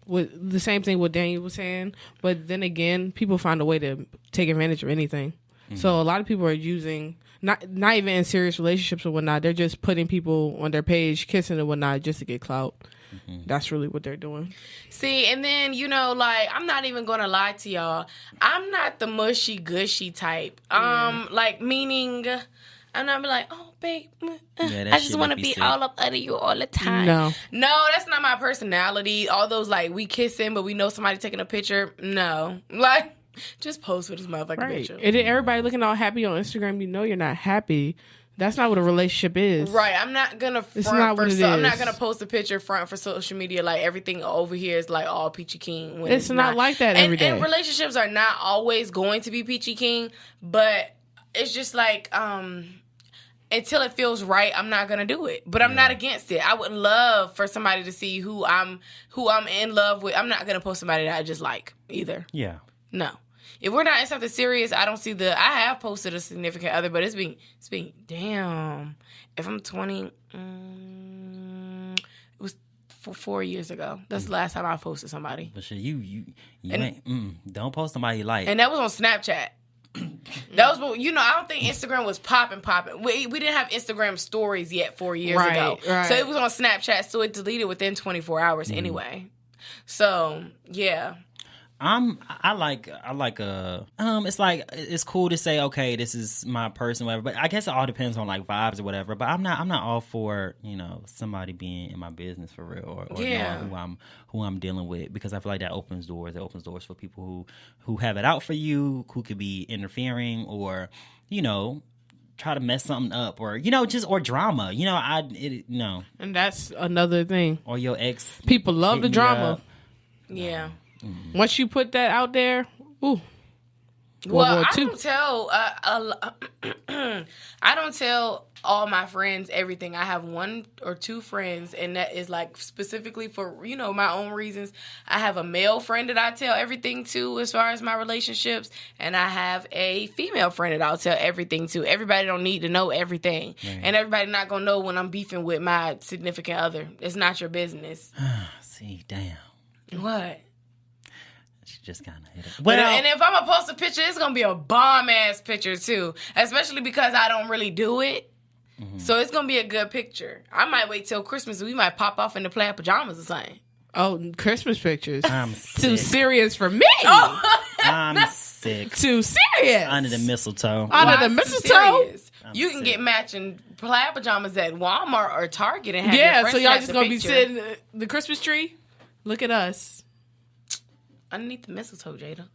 the same thing what Daniel was saying, but then again, people find a way to take advantage of anything. So a lot of people are using not even in serious relationships or whatnot. They're just putting people on their page, kissing and whatnot, just to get clout. That's really what they're doing. See, and then I'm not even gonna lie to y'all. I'm not the mushy gushy type. Meaning. And I'm like, oh, babe, I just want to be all up under you all the time. No, that's not my personality. All those, we kissing, but we know somebody taking a picture. No. Just post with this motherfucking right. picture. And then everybody looking all happy on Instagram, you're not happy. That's not what a relationship is. Right. I'm not going to I'm not going to post a picture front for social media everything over here is all peachy keen. When it's not like that every day. And relationships are not always going to be peachy keen, but it's just until it feels right, I'm not gonna do it. But I'm not against it. I would love for somebody to see who I'm in love with. I'm not gonna post somebody that I just like either. Yeah. No. If we're not in something serious, I don't see I have posted a significant other, but it's been damn. If I'm 20, it was 4 years ago. That's the last time I posted somebody. But shit, you don't post somebody you like. And that was on Snapchat. That was, I don't think Instagram was popping. We didn't have Instagram stories yet 4 years ago. Right. So it was on Snapchat, so it deleted within 24 hours anyway. So, yeah. It's cool to say, okay, this is my person, whatever, but I guess it all depends on vibes or whatever. But I'm not all for, somebody being in my business for real or knowing who I'm dealing with, because I feel like that opens doors. It opens doors for people who have it out for you, who could be interfering or, try to mess something up or, or drama. No. And that's another thing. Or your ex. People love the drama. Yeah. Mm-hmm. Once you put that out there, ooh. Well, I don't tell all my friends everything. I have 1 or 2 friends, and that is specifically for my own reasons. I have a male friend that I tell everything to as far as my relationships, and I have a female friend that I'll tell everything to. Everybody don't need to know everything, and everybody not gonna know when I'm beefing with my significant other. It's not your business. See, damn. What? She just kind of hit it. And if I'm going to post a picture, it's going to be a bomb-ass picture, too. Especially because I don't really do it. So it's going to be a good picture. I might wait till Christmas and we might pop off in the plaid pajamas or something. Oh, Christmas pictures. I'm Too sick. serious for me. I'm sick. Too serious. Under the mistletoe. Under the Why mistletoe. serious? You can get matching plaid pajamas at Walmart or Target and have Yeah, your so friends y'all snap just the gonna be picture. sitting the Christmas tree? Look at us. Underneath the mistletoe, Jada.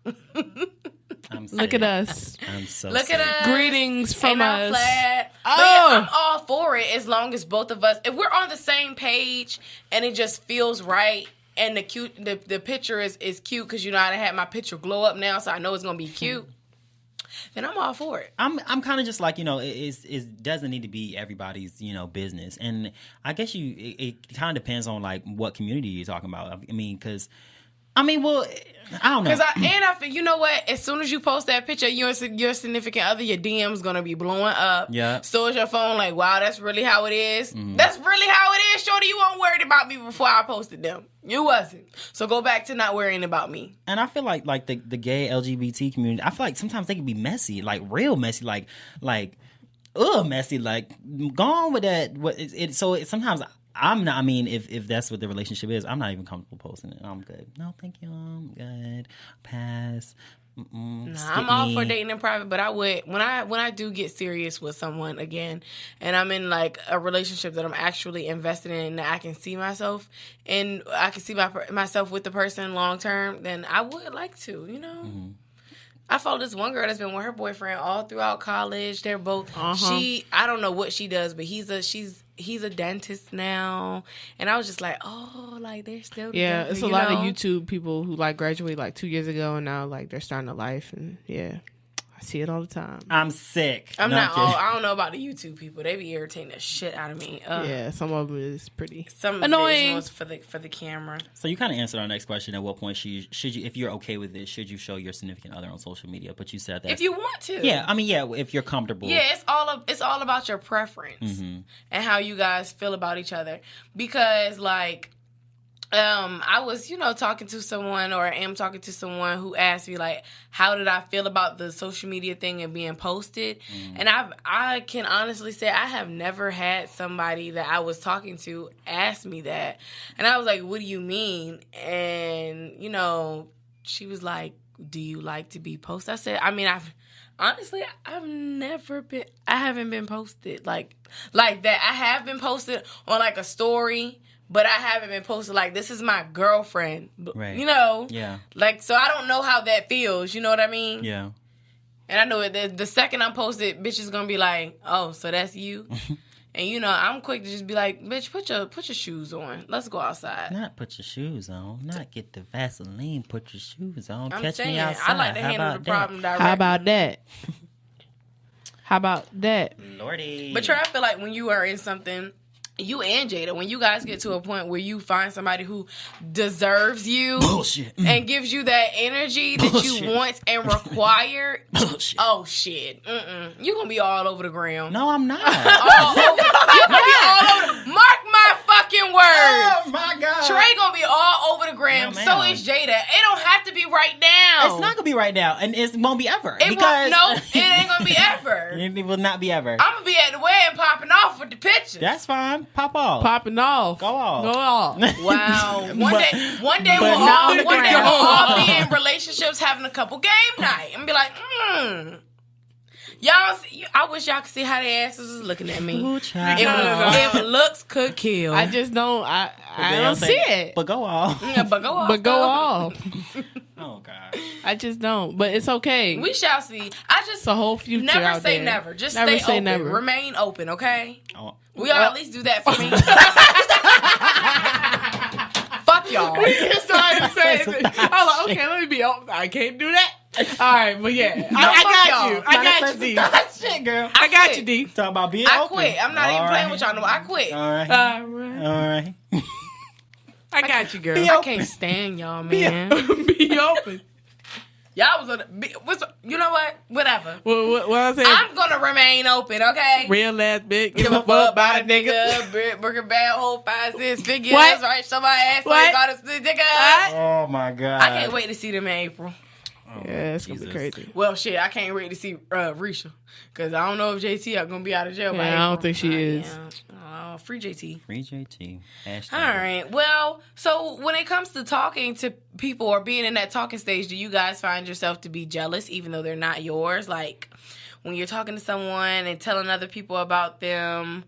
I'm sick. Look at us. I'm so Look sick. at us. Greetings from in our us. plaid. But Oh. yeah, I'm all for it as long as both of us, if we're on the same page and it just feels right and the picture is cute because you know I had my picture glow up now, so I know it's gonna be cute. Then I'm all for it. I'm kind of just like, it doesn't need to be everybody's, business. And I guess it kind of depends on like what community you're talking about. I mean, I don't know. Because I feel, you know what? As soon as you post that picture, your significant other, your DM's gonna be blowing up. Yeah. So is your phone like, wow, that's really how it is. That's really how it is, shorty. You weren't worried about me before I posted them. You wasn't. So go back to not worrying about me. And I feel like the gay LGBT community, I feel like sometimes they can be messy, like real messy, like messy, like go on with that. Sometimes I'm not. I mean, if that's what the relationship is, I'm not even comfortable posting it. I'm good. No, thank you. I'm good. Pass. I'm all for dating in private, but I would when I do get serious with someone again, and I'm in like a relationship that I'm actually invested in, and I can see myself, and I can see myself with the person long term. Then I would like to, I follow this one girl that's been with her boyfriend all throughout college. They're both. I don't know what she does, but he's a dentist now, and I was just like, oh, like they're still Yeah, together, it's a lot of YouTube people who like graduated like 2 years ago and now like they're starting a life, and yeah, I see it all the time. I'm sick. I kidding. don't know about the YouTube people. They be irritating the shit out of me. Yeah, some of them is pretty Some annoying. of it is for the camera. So you kind of answered our next question. At what point should you, if you're okay with it, should you show your significant other on social media? But you said that If you want to. Yeah, I mean, if you're comfortable. Yeah, it's all about your preference and how you guys feel about each other. Because like I was, talking to someone, or I am talking to someone who asked me like, how did I feel about the social media thing and being posted? And I can honestly say I have never had somebody that I was talking to ask me that. And I was like, what do you mean? And, she was like, do you like to be posted? I said, I mean, honestly, I haven't been posted like that. I have been posted on like a story, but I haven't been posted like, this is my girlfriend. Right. Yeah. Like, so I don't know how that feels. You know what I mean? Yeah. And I know the second I post it, bitch is gonna be like, oh, so that's you? And I'm quick to just be like, bitch, put your shoes on. Let's go outside. Not put your shoes on. Not get the Vaseline. Put your shoes on. I'm Catch saying, me outside. I like to How handle the about problem directly. How about that? How about that? Lordy. But Trey, I feel like when you are in something, you and Jada, when you guys get to a point where you find somebody who deserves you Bullshit. and gives you that energy that Bullshit. you want and require, Bullshit. oh shit, you gonna be all over the ground. No, I'm not. All over, you gonna be all over. Mark my fucking words. Oh my god. Trey gonna be all over the gram. No, So ma'am. is Jada. It don't have to be right now. It's not gonna be right now, and it won't be ever. It because won't. No, it ain't gonna be ever. It will not be ever. I'm gonna be at the wedding popping off with the pictures. That's fine. Pop off. Popping off. Go off. Go off. Wow. One day but we'll not all on the ground. be in relationships having a couple game night and be like, Y'all see, I wish y'all could see how their asses was looking at me. Ooh, child. If looks could kill. I just don't. I They don't see it. But go off. Yeah, but go off. But go though. off. Oh god. I just don't. But it's okay. We shall see. I just It's a whole future never out say there. never. Just Never stay say open. never. Remain open, okay? Oh. We all at least do that for me. Fuck y'all. Sorry to say it. I was like, okay, let me be open. I can't do that. All right, but yeah, I got y'all. you. I got you, D. Shit, girl. I got you, D. Talk about being I open. quit. I'm not All even playing right. with y'all no more. I quit. All right. All right. All right. I got you, girl. I can't stand y'all, man. Be open. Y'all was you know what? Whatever. What I said? I'm gonna remain open, okay? Real ass bitch. Give a fuck about a nigga. Working bad whole 5-6 figures. What? Right? Somebody ass What? got a nigga. Oh my god. I can't wait to see them in April. Yeah, it's gonna be crazy. Well, shit, I can't wait to see Risha because I don't know if JT are gonna be out of jail. Yeah, I don't think she is. Yeah. Free JT. Free JT. Hashtag. All right. Well, so when it comes to talking to people or being in that talking stage, do you guys find yourself to be jealous even though they're not yours? Like when you're talking to someone and telling other people about them,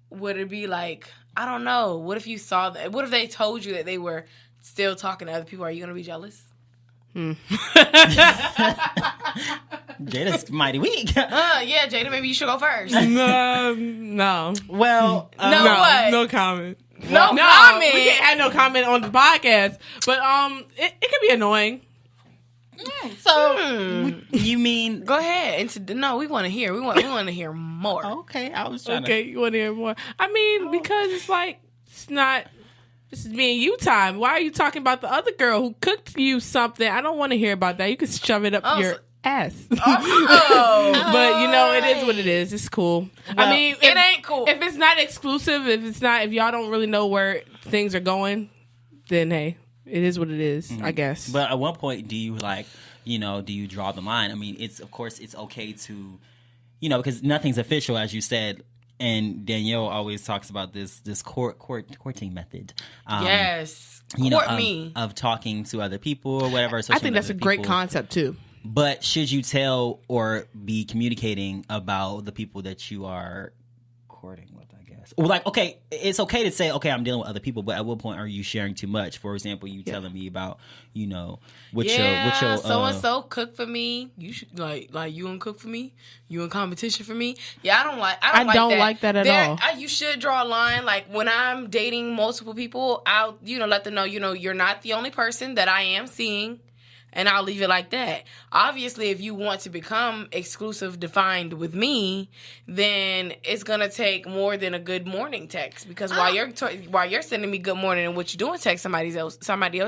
would it be like, I don't know, what if you saw that? What if they told you that they were still talking to other people? Are you going to be jealous? Jada's mighty weak. Yeah, Jada, maybe you should go first. No. Well, what? No comment. No comment. We can't have no comment on the podcast. But it could be annoying. So you mean? Go ahead. No, we want to hear. We want to hear more. Okay, I was trying Okay, you want to hear more? I mean, because it's like it's not. This is me and you time. Why are you talking about the other girl who cooked you something? I don't want to hear about that. You can shove it up your ass. Oh. But you know, it is what it is. It's cool. Well, I mean, it ain't cool. If it's not exclusive, if y'all don't really know where things are going, then hey, it is what it is, I guess. But at one point, do you do you draw the line? I mean, it's okay to, because nothing's official, as you said. And Danielle always talks about this courting method. Yes. Of talking to other people or whatever. I think that's a great concept too. But should you tell or be communicating about the people that you are courting with, I guess? Or like, okay, it's okay to say, okay, I'm dealing with other people, but at what point are you sharing too much? For example, you telling me about, what your so and so cook for me. You should like you and cook for me. You in competition for me. Yeah, I don't like that at all. You should draw a line. Like when I'm dating multiple people, I'll let them know. You're not the only person that I am seeing. And I'll leave it like that. Obviously, if you want to become exclusive defined with me, then it's going to take more than a good morning text. Because while you're sending me good morning and what you're doing text, somebody else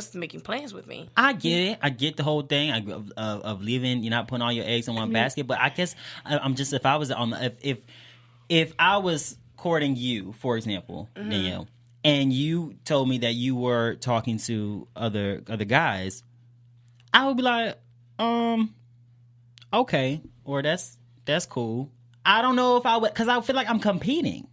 is making plans with me. I get it. I get the whole thing of leaving, you're not putting all your eggs in one basket. But I guess I'm just, if I was if I was courting you, for example, Danielle, and you told me that you were talking to other guys, I would be like, okay, or that's cool. I don't know if I would, because I feel like I'm competing.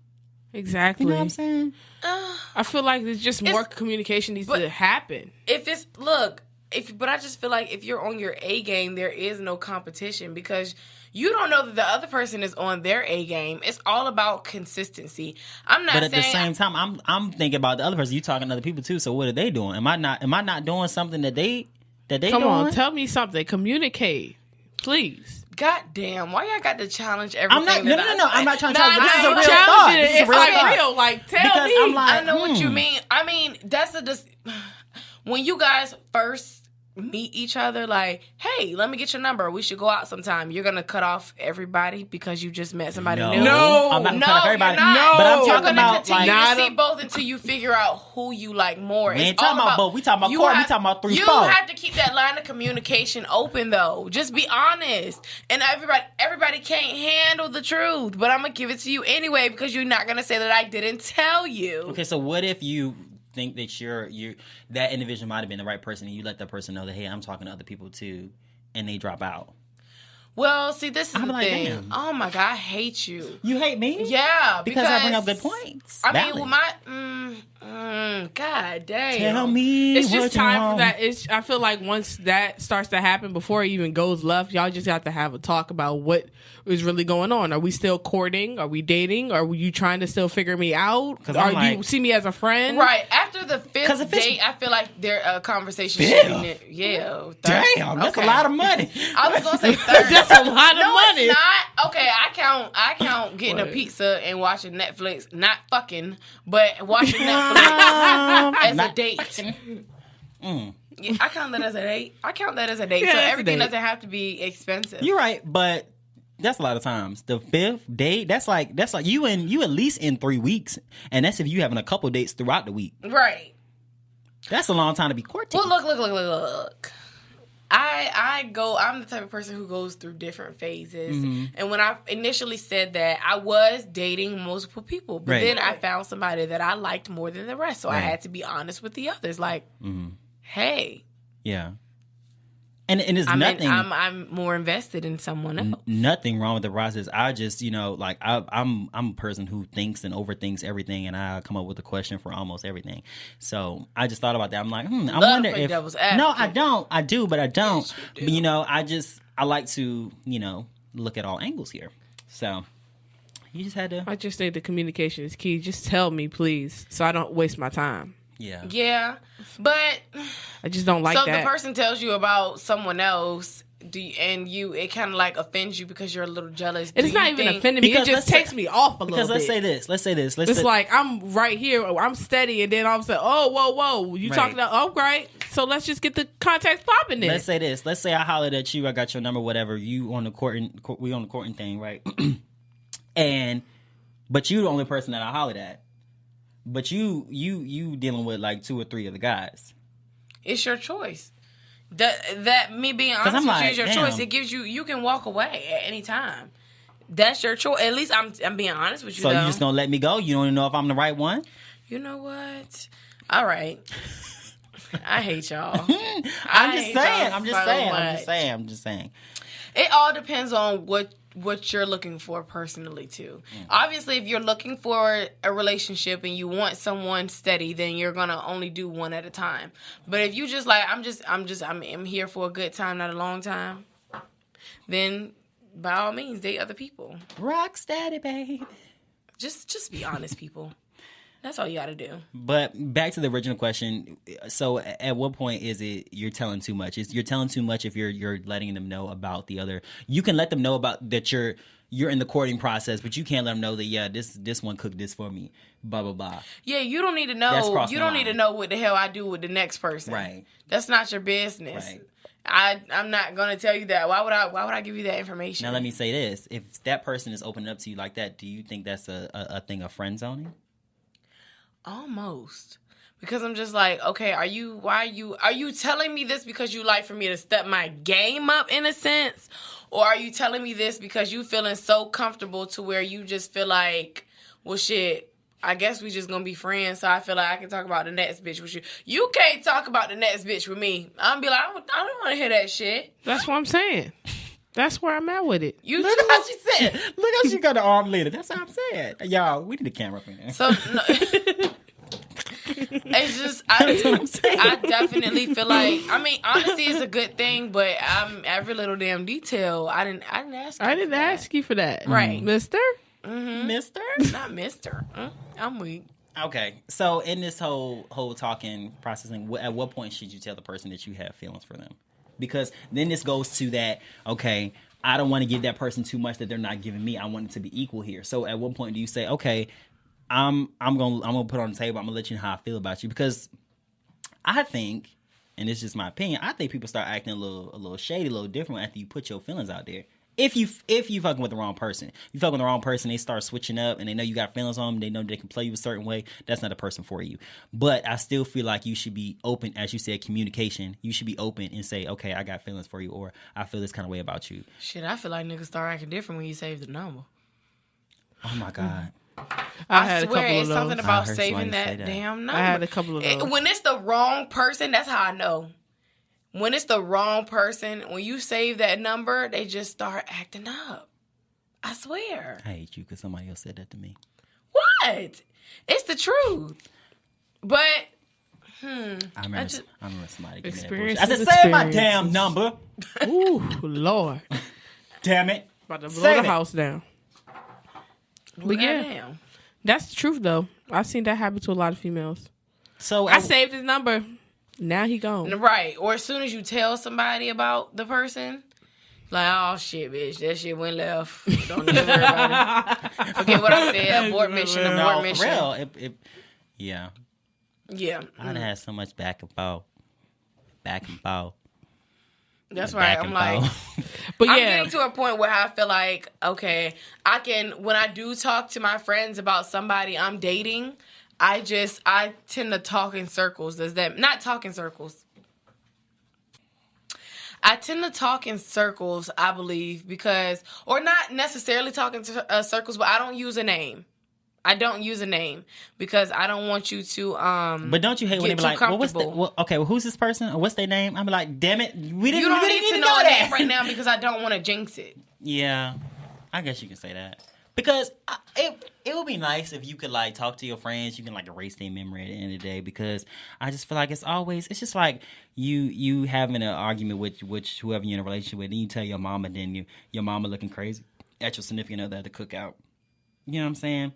Exactly. You know what I'm saying? I feel like there's just more communication needs to happen. But I just feel like if you're on your A game, there is no competition because you don't know that the other person is on their A game. It's all about consistency. But at the same time, I'm thinking about the other person. You talking to other people too. So what are they doing? Am I not doing something that they Come on, tell me something. Communicate, please. God damn, why y'all got to challenge everything? No. I'm not trying to challenge. This is a real thought. It's like real. Like, tell me. I know what you mean. I mean, that's when you guys first meet each other, like, hey, let me get your number. We should go out sometime. You're gonna cut off everybody because you just met somebody new. No, I'm not gonna cut off everybody. No, but I'm you're talking gonna about continue to see both until you figure out who you like more. We ain't talking about both. We talking about court. We talking about 3-4. You have to keep that line of communication open, though. Just be honest. And everybody can't handle the truth, but I'm gonna give it to you anyway because you're not gonna say that I didn't tell you. Okay, so what if you think that you that individual might have been the right person and you let that person know that, hey, I'm talking to other people too, and they drop out? Well, see, this is I'm the like, thing. damn. Oh my God, I hate you. You hate me? Yeah, because I bring up good points. I mean, well, God damn. Tell me, it's just time for that. I feel like once that starts to happen, before it even goes left, y'all just have to have a talk about what is really going on. Are we still courting? Are we dating? Are you trying to still figure me out? You see me as a friend? Right. After the 5th date, I feel like a conversation should be... Yeah. Damn, that's a lot of money. I was going to say 3rd. That's a lot of money. It's not. Okay, I count getting a pizza and watching Netflix. Not fucking, but watching Netflix as a date. Yeah, I count that as a date. Yeah, so everything doesn't have to be expensive. You're right, but that's a lot of times. The 5th date, that's like you at least in 3 weeks, and that's if you having a couple dates throughout the week. Right. That's a long time to be courting. Well, look. I'm the type of person who goes through different phases. Mm-hmm. And when I initially said that, I was dating multiple people. But then I found somebody that I liked more than the rest. So I had to be honest with the others. Like, hey. Yeah. And it's nothing. I'm more invested in someone else. Nothing wrong with the process. I just, like I'm a person who thinks and overthinks everything, and I come up with a question for almost everything. So I just thought about that. I'm like, I wonder if. No, I don't. I do, but I don't. Yes, you do. But I like to, look at all angles here. So you just had to. I just think the communication is key. Just tell me, please, so I don't waste my time. Yeah. Yeah, but I just don't like that. So the person tells you about someone else, it kind of like offends you because you're a little jealous. It's not even offending me. It just takes me off a little bit. Because let's say this. It's like I'm right here, I'm steady, and then all of a sudden, whoa, you talking about? Oh, right. So let's just get the context popping then. Let's say this. Let's say I hollered at you. I got your number, whatever. You on the we on the courting thing, right? But you the only person that I hollered at. But you dealing with like 2 or 3 of the guys. It's your choice. That me being honest with you is your choice. It gives you can walk away at any time. That's your choice. At least I'm being honest with you. So you just gonna let me go? You don't even know if I'm the right one? You know what? All right. I hate y'all. I'm just saying. It all depends on what you're looking for personally too. Obviously, if you're looking for a relationship and you want someone steady, then you're gonna only do one at a time. But if you just like I'm here for a good time, not a long time, then by all means date other people. Rock steady, baby. Just be honest, people. That's all you got to do. But back to the original question. So, at what point is it you're telling too much? You're telling too much if you're letting them know about the other. You can let them know about that you're in the courting process, but you can't let them know that this one cooked this for me. Blah blah blah. Yeah, you don't need to know. You don't need to know what the hell I do with the next person. Right. That's not your business. Right. I'm not gonna tell you that. Why would I give you that information? Now let me say this: if that person is opening up to you like that, do you think that's a thing of friend zoning? Almost. Because I'm just like, okay, are you telling me this because you like for me to step my game up in a sense? Or are you telling me this because you feeling so comfortable to where you just feel like, well, shit, I guess we just gonna be friends, so I feel like I can talk about the next bitch with you. You can't talk about the next bitch with me. I'm be like, I don't want to hear that shit. That's what I'm saying. That's where I'm at with it. Look at how she said. Look how she got the arm leader. That's what I'm saying. Y'all, we need a camera up in there. So, no, it's just, I definitely feel like, I mean, honesty is a good thing, but every little damn detail, I didn't ask you. I didn't ask you for that. Right. Mister? Mm-hmm. Mister? Not mister. I'm weak. Okay. So, in this whole talking, processing, at what point should you tell the person that you have feelings for them? Because then this goes to that, okay, I don't want to give that person too much that they're not giving me. I want it to be equal here. So at what point do you say, okay, I'm gonna put on the table, I'm gonna let you know how I feel about you? Because I think, and this is just my opinion, I think people start acting a little shady, a little different after you put your feelings out there. If you fucking with the wrong person, you fucking with the wrong person, they start switching up and they know you got feelings on them, they know they can play you a certain way, that's not a person for you. But I still feel like you should be open, as you said, communication. You should be open and say, okay, I got feelings for you, or I feel this kind of way about you. Shit, I feel like niggas start acting different when you save the number. Oh my God. I swear it's something about saving that damn number. I had a couple of those. When it's the wrong person, that's how I know. When it's the wrong person, when you save that number, they just start acting up. I swear. I hate you because somebody else said that to me. What? It's the truth. But, I remember somebody gave me that bullshit. Experience. I said, save my damn number. Ooh, Lord. Damn it. About to blow the house down. But yeah, that's the truth, though. I've seen that happen to a lot of females. So I saved his number. Now he gone. Right. Or as soon as you tell somebody about the person, like, oh, shit, bitch, that shit went left. Don't even worry about it. Forget what I said. Abort mission. For real. Yeah. Yeah. I'd had so much back and forth. That's right. I'm like, but yeah. I'm getting to a point where I feel like, okay, when I do talk to my friends about somebody I'm dating, I tend to talk in circles. Not talk in circles. I tend to talk in circles, I believe, or not necessarily talk in circles, but I don't use a name. I don't use a name because I don't want you to But don't you hate when they be like, well, who's this person? Or what's their name? I'm like, damn it, we didn't. You don't we need didn't to even know a that name right now because I don't want to jinx it. Yeah, I guess you can say that. Because it would be nice if you could like talk to your friends. You can like erase their memory at the end of the day. Because I just feel like it's just like you having an argument with whoever you're in a relationship with, and you tell your mama, then your mama looking crazy at your significant other at the cookout. You know what I'm saying?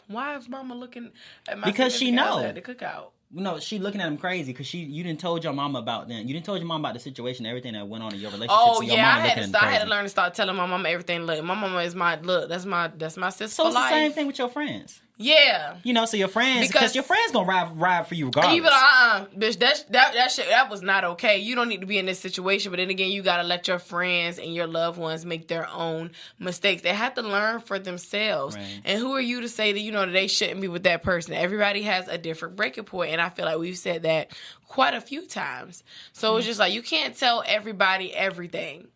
Why is mama looking at my because she significant other know at the cookout? No, she looking at him crazy because you didn't told your mama about them. You didn't told your mama about the situation, everything that went on in your relationship. Oh so your yeah, mama I had to learn to start telling my mama everything. Look, my mama is my look. That's my sister. So for it's life. the same thing with your friends. Yeah, you know, so your friends because your friends gonna ride for you regardless. You be like, bitch, that shit that was not okay. You don't need to be in this situation. But then again, you gotta let your friends and your loved ones make their own mistakes. They have to learn for themselves. Right. And who are you to say that that they shouldn't be with that person? Everybody has a different breaking point, and I feel like we've said that quite a few times. So it's just like you can't tell everybody everything.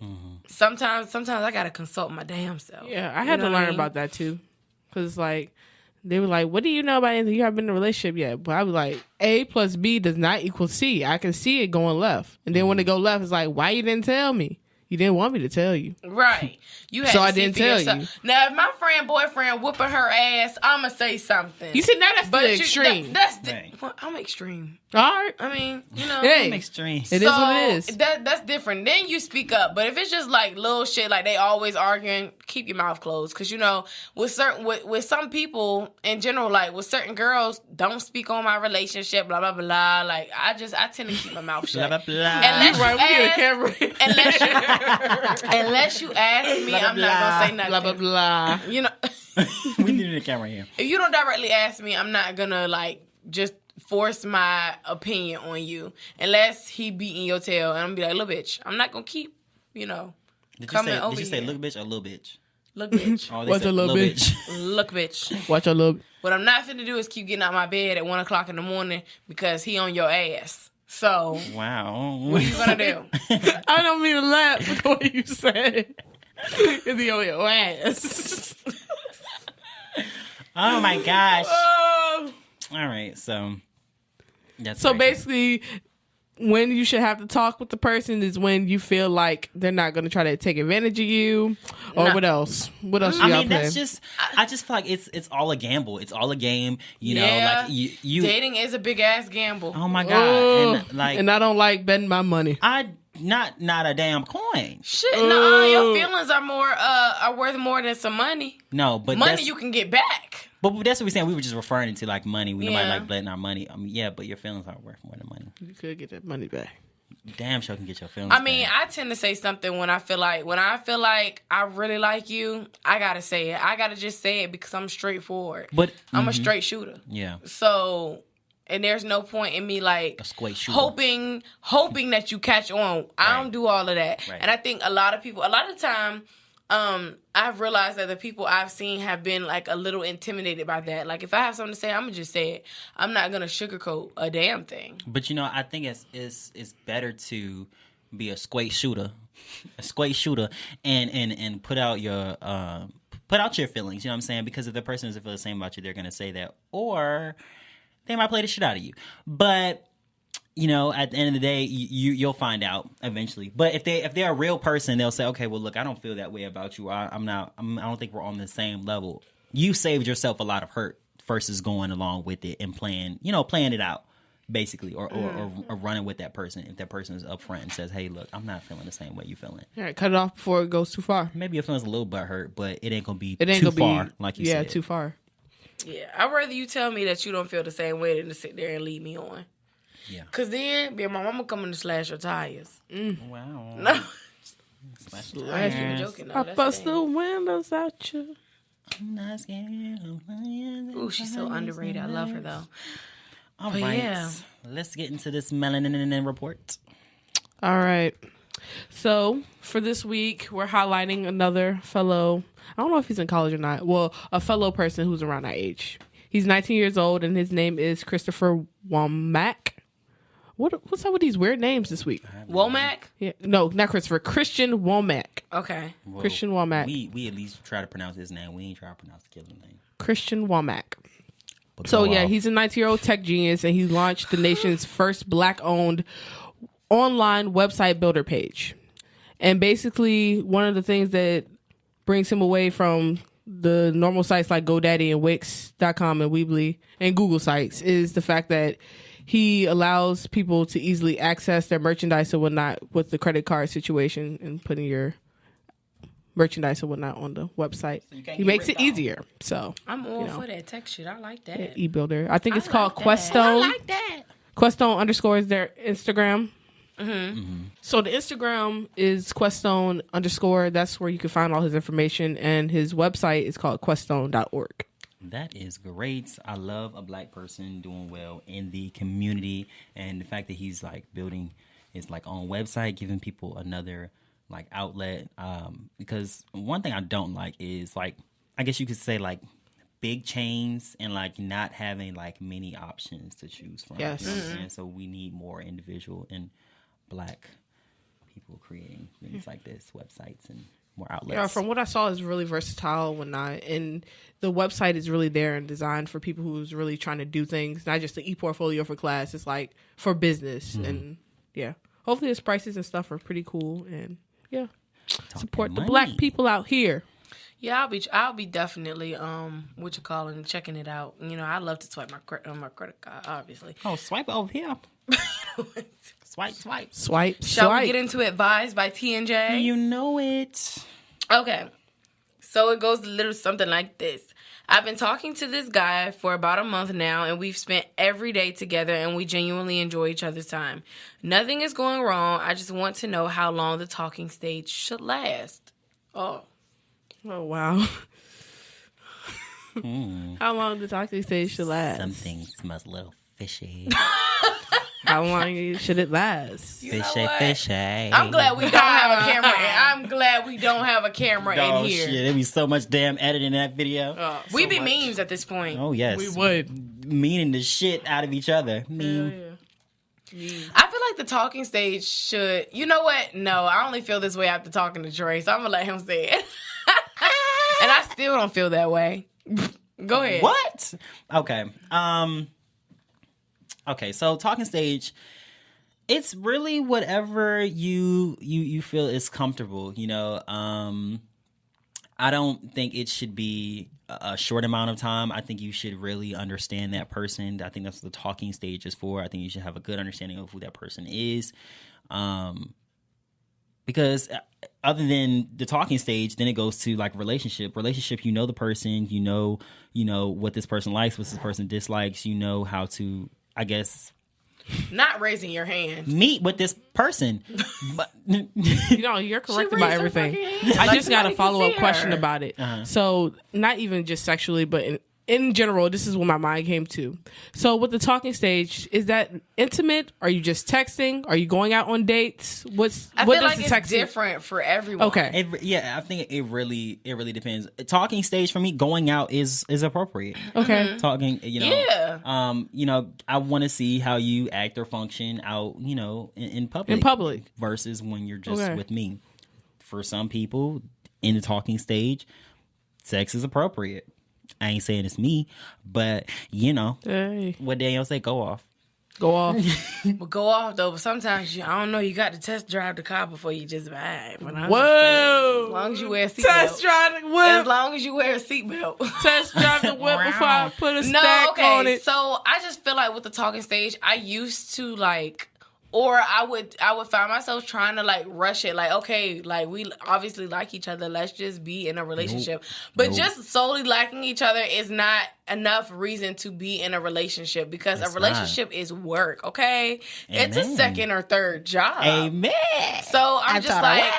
Mm-hmm. Sometimes I gotta consult my damn self. Yeah, I had to learn about that too. Because, like, they were like, what do you know about anything? You haven't been in a relationship yet. But I was like, A plus B does not equal C. I can see it going left. And then when it go left, it's like, why you didn't tell me? You didn't want me to tell you. Right. You had so to I didn't tell you. Now, if my boyfriend whooping her ass, I'm going to say something. You see, now that's the extreme. I'm extreme. All right. I mean, I'm extreme. It is what it is. That's different. Then you speak up. But if it's just like little shit, like they always arguing, keep your mouth closed. Because, with some people in general, like with certain girls, don't speak on my relationship, blah, blah, blah. Like, I tend to keep my mouth shut. Blah, blah, blah. Unless you ask me, I'm not going to say nothing. Blah, blah, blah. We need a camera here. If you don't directly ask me, I'm not going to, like, just force my opinion on you. Unless he beating your tail. And I'm going to be like, little bitch, I'm not going to keep, coming over here. Did you say look bitch or little bitch? Look bitch. Oh, what's a little bitch? Look bitch. Watch your little. What I'm not finna do is keep getting out my bed at 1:00 in the morning because he on your ass. So wow, what are you gonna do? I don't mean to laugh with what you said. Is he on your ass? Oh my gosh! All right, so that's so basically. When you should have to talk with the person is when you feel like they're not going to try to take advantage of you, or what else? What else? That's just. I just feel like it's all a gamble. It's all a game. You know, like you dating is a big ass gamble. Oh my god! And I don't like betting my money. Not a damn coin. Shit, no, your feelings are worth more than some money. No, but money you can get back. But that's what we're saying. We were just referring to like money. We nobody like betting our money. I mean, but your feelings aren't worth more than money. You could get that money back. Damn sure can get your feelings back. I tend to say something when I feel like I really like you, I gotta say it. I gotta just say it because I'm straightforward. But I'm a straight shooter. Yeah. So and there's no point in me like hoping that you catch on. I don't do all of that. Right. And I think a lot of the time, I've realized that the people I've seen have been like a little intimidated by that. Like if I have something to say, I'm gonna just say it. I'm not gonna sugarcoat a damn thing. But I think it's better to be a straight shooter, and put out your feelings. You know what I'm saying? Because if the person doesn't feel the same about you, they're gonna say that, or they might play the shit out of you. But at the end of the day, you'll find out eventually. But if they're a real person, they'll say, okay, well, look, I don't feel that way about you. I don't think we're on the same level. You saved yourself a lot of hurt versus going along with it and playing it out, basically, or running with that person. If that person is upfront and says, hey, look, I'm not feeling the same way you feeling. All right, cut it off before it goes too far. Maybe your feelings a little bit hurt, but it ain't gonna be too far, like you said. Yeah, too far. Yeah, I'd rather you tell me that you don't feel the same way than to sit there and lead me on. Yeah. Because then, my mama coming to slash your tires. Wow. No. Slash your joking. No, I bust the windows out you. I'm not scared. Ooh, she's so underrated. I love her, though. All right. Yeah. Let's get into this melanin report. All right. So, for this week, we're highlighting another fellow, I don't know if he's in college or not, well, a fellow person who's around our age. He's 19 years old, and his name is Christopher Womack. What's up with these weird names this week? Womack? Yeah, no, not Christopher. Christian Womack. Okay. Well, Christian Womack. We at least try to pronounce his name. We ain't try to pronounce the killer's name. Christian Womack. But So go yeah, off. he's a 19-year-old tech genius, and he launched the nation's first Black-owned online website builder page. And basically, one of the things that brings him away from the normal sites like GoDaddy and Wix.com and Weebly and Google sites is the fact that he allows people to easily access their merchandise and whatnot with the credit card situation and putting your merchandise and whatnot on the website. He makes it easier. So I'm all for that tech shit. I like that. e-builder. I think it's I called like that. Questone. I like that. Questone _ is their Instagram. So the Instagram is Questone _ That's where you can find all his information, and his website is called questone.org. That is great. I love a Black person doing well in the community, and the fact that he's like building his like own website, giving people another like outlet. Because one thing I don't like is like, I guess you could say like big chains and like not having like many options to choose from. Yes. You know what I'm saying? So we need more individual and Black people creating things like this, websites and more outlets. Yeah, from what I saw, is really versatile and whatnot, and the website is really there and designed for people who's really trying to do things, not just the e-portfolio for class. It's like for business, and yeah, hopefully his prices and stuff are pretty cool, and yeah, support the money. Black people out here. Yeah, I'll be definitely checking it out. You know, I love to swipe my credit card, obviously. Oh, swipe over here. Swipe. Shall we get into Advised by TNJ? You know it. Okay. So it goes a little something like this. I've been talking to this guy for about a month now, and we've spent every day together, and we genuinely enjoy each other's time. Nothing is going wrong. I just want to know how long the talking stage should last. Oh wow. How long the talking stage should last? Something smells a little fishy. How long should it last? Fishy. I'm glad we don't have a camera. I'm glad we don't have a camera in here. Shit, there'd be so much damn editing in that video. We be memes at this point. Oh yes, We would. meaning the shit out of each other. Meme. I feel like the talking stage should. You know what? No, I only feel this way after talking to Dre, so I'm gonna let him say it. And I still don't feel that way. Go ahead. What? Okay. Okay, so talking stage, it's really whatever you feel is comfortable, you know. I don't think it should be a short amount of time. I think you should really understand that person. I think that's what the talking stage is for. I think you should have a good understanding of who that person is. Because other than the talking stage, then it goes to like relationship. You know the person, you know what this person likes, what this person dislikes, you know how to, I guess, Not raising your hand. meet with this person. But You're correct about everything. I just got a follow-up question about it. So not even just sexually, but in general, this is what my mind came to. So with the talking stage, is that intimate? Are you just texting? Are you going out on dates? I what feel does like the it's texting? different for everyone. Okay. I think it really depends. Talking stage for me, going out is appropriate. Okay. Talking, Yeah. I want to see how you act or function out, in public. In public. Versus when you're just Okay. with me. For some people, in the talking stage, sex is appropriate. I ain't saying it's me, but Hey. what Danielle say, go off. Go off. But go off though. But sometimes I don't know. You got to test drive the car before you just buy it. Whoa. As long as you wear a Test seatbelt. drive the As whip. long as you wear a seatbelt. Test drive the whip before I put a No, stack okay. on it. So I just feel like with the talking stage, I used to or I would find myself trying to rush it. Okay, we obviously like each other. Let's just be in a relationship. But just solely liking each other is not enough reason to be in a relationship because It's a relationship is work. Okay, it's a Amen. second or third job. Amen. So I'm just like.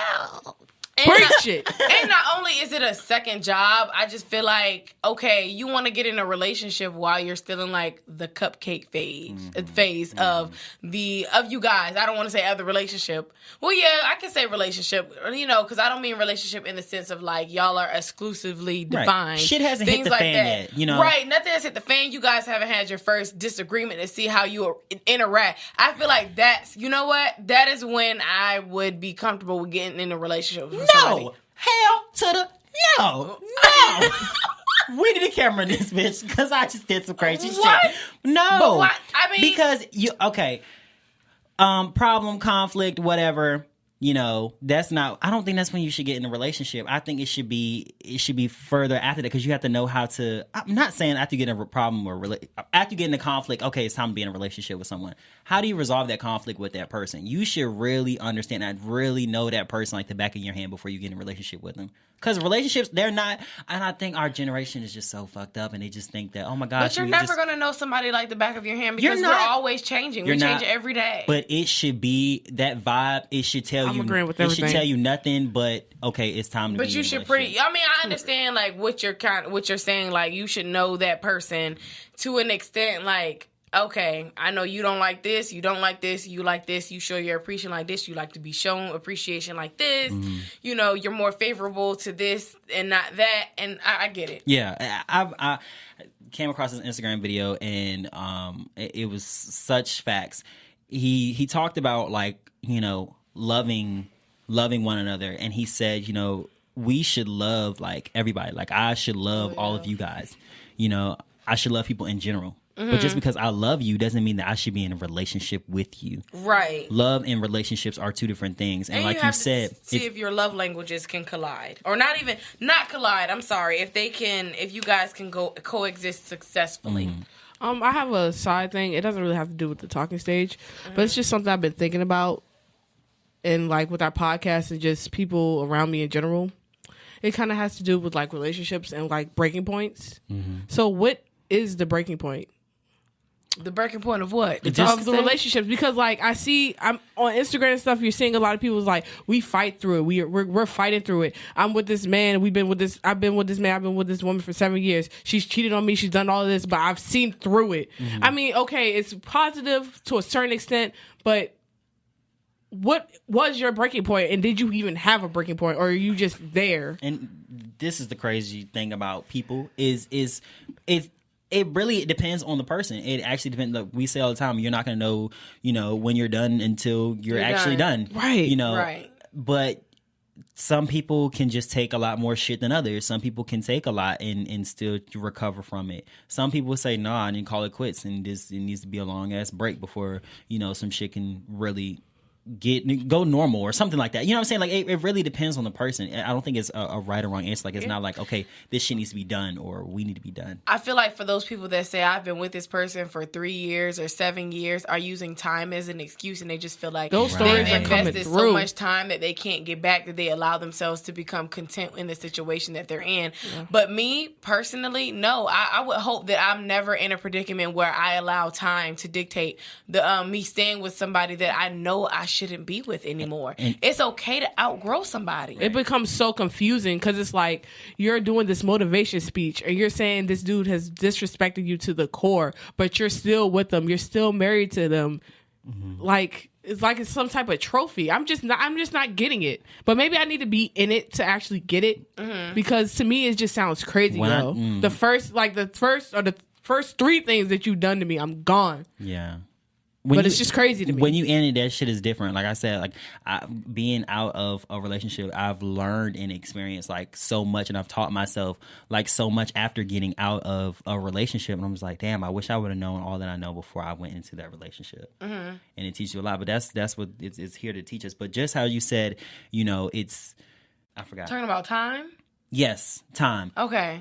And, Preach. shit. And not only is it a second job, I just feel like, okay, you want to get in a relationship while you're still in like the cupcake phase of you guys. I don't want to say other relationship. Well, yeah, I can say relationship, you know, because I don't mean relationship in the sense of like y'all are exclusively defined. Right. Shit hasn't hit the fan yet, you know. Right, nothing has hit the fan. You guys haven't had your first disagreement to see how you interact. I feel like that's, you know what? That is when I would be comfortable with getting in a relationship with somebody. Hell to the no. We need a camera in this bitch because I just did some crazy shit. No. But what? I mean, because problem, conflict, whatever. You know, that's not. I don't think that's when you should get in a relationship. I think it should be further after that because you have to know how to. I'm not saying after you get in a problem or after you get in a conflict. Okay, it's time to be in a relationship with someone. How do you resolve that conflict with that person? You should really understand and really know that person like the back of your hand before you get in a relationship with them. Because relationships, they're not. And I think our generation is just so fucked up, and they just think that, oh my gosh, but you're never gonna know somebody like the back of your hand because we're always changing. We change every day. But it should be that vibe. It should tell you. Agreeing with everything. It should tell you nothing. But okay, it's time to. But be you should I mean, I understand like what you're saying. Like you should know that person to an extent. Like, okay, I know you don't like this, you don't like this, you like this, you show your appreciation like this, you like to be shown appreciation like this, you know, you're more favorable to this and not that, and I get it. Yeah, I came across this Instagram video, and it was such facts. He talked about, like, you know, loving one another, and he said, you know, we should love, like, everybody. Like, I should love all of you guys. You know, I should love people in general. But just because I love you doesn't mean that I should be in a relationship with you. Right. Love and relationships are two different things. And like you said, see if your love languages can collide. Or not collide, I'm sorry. If you guys can coexist successfully. I have a side thing. It doesn't really have to do with the talking stage, but it's just something I've been thinking about, and like with our podcast and just people around me in general. It kind of has to do with like relationships and like breaking points. So what is the breaking point? The breaking point of what? Of the relationships, because like I'm on Instagram and stuff. You're seeing a lot of people's like, we fight through it. We're fighting through it. I'm with this man. I've been with this man. I've been with this woman for 7 years. She's cheated on me. She's done all of this, but I've seen through it. I mean, okay, it's positive to a certain extent, but what was your breaking point, and did you even have a breaking point, or are you just there? And this is the crazy thing about people is it really depends on the person. It actually depends. Like we say all the time, you're not going to know, you know, when you're done until you're actually done. Right. You know, right. But some people can just take a lot more shit than others. Some people can take a lot and still recover from it. Some people say, nah, and call it quits, and it needs to be a long ass break before, you know, some shit can really go normal or something like that. You know what I'm saying? Like it really depends on the person. I don't think it's a right or wrong answer. Like it's not like, okay, this shit needs to be done or we need to be done. I feel like for those people that say I've been with this person for 3 years or 7 years are using time as an excuse, and they just feel like those stories they've are coming invested through so much time that they can't get back, that they allow themselves to become content in the situation that they're in. Yeah. But me personally, no, I would hope that I'm never in a predicament where I allow time to dictate the me staying with somebody that I know I shouldn't be with anymore. And it's okay to outgrow somebody. It becomes so confusing because it's like you're doing this motivation speech and you're saying this dude has disrespected you to the core, but you're still with them. You're still married to them. Like it's some type of trophy. I'm just not getting it. But maybe I need to be in it to actually get it, because to me it just sounds crazy. The first 3 things that you've done to me, I'm gone. Yeah. But it's just crazy to me. When you end it, that shit is different. Like I said, like being out of a relationship, I've learned and experienced like so much, and I've taught myself like so much after getting out of a relationship. And I was like, damn, I wish I would have known all that I know before I went into that relationship. And it teaches you a lot. But that's what it's here to teach us. But just how you said, you know, I forgot. Talking about time? Yes, time. Okay.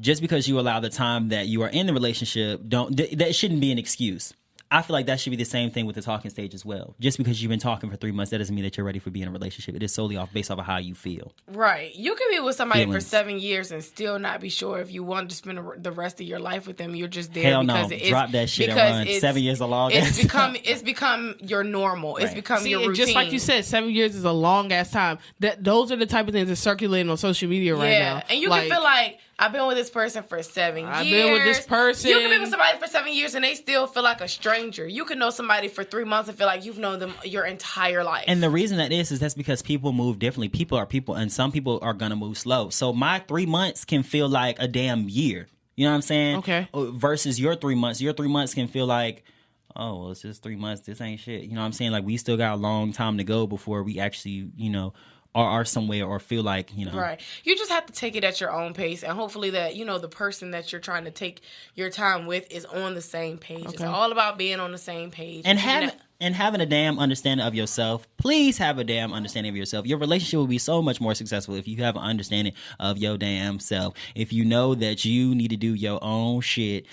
Just because you allow the time that you are in the relationship, that shouldn't be an excuse. I feel like that should be the same thing with the talking stage as well. Just because you've been talking for 3 months, that doesn't mean that you're ready for being in a relationship. It is solely based off of how you feel. Right. You can be with somebody Feelings. for 7 years and still not be sure if you want to spend the rest of your life with them. You're just there Hell because no. it's Drop that shit and because run. it's- 7 years a long It's become your normal. It's Right. become See, your and routine. just like you said, 7 years is a long ass time. Those are the type of things that's circulating on social media right now. And you can feel like, I've been with this person for 7 years. I've been with this person. You can be with somebody for 7 years and they still feel like a stranger. You can know somebody for 3 months and feel like you've known them your entire life. And the reason that is that's because people move differently. People are people, and some people are gonna move slow. So my 3 months can feel like a damn year. You know what I'm saying? Okay. Versus your 3 months. Your 3 months can feel like, oh, well, it's just 3 months. This ain't shit. You know what I'm saying? Like, we still got a long time to go before we actually, are somewhere or feel like, Right. You just have to take it at your own pace, and hopefully that, the person that you're trying to take your time with is on the same page. Okay. It's all about being on the same page. And having a damn understanding of yourself. Please have a damn understanding of yourself. Your relationship will be so much more successful if you have an understanding of your damn self. If you know that you need to do your own shit,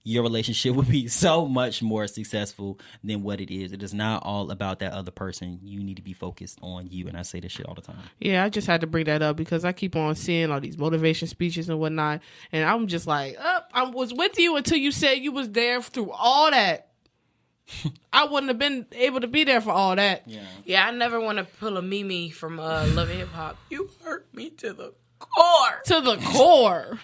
your relationship will be so much more successful than what it is. It is not all about that other person. You need to be focused on you. And I say this shit all the time. Yeah, I just had to bring that up because I keep on seeing all these motivation speeches and whatnot. And I'm just like, I was with you until you said you was there through all that. I wouldn't have been able to be there for all that. Yeah, I never want to pull a Mimi from Love and Hip Hop. You hurt me to the core. To the core.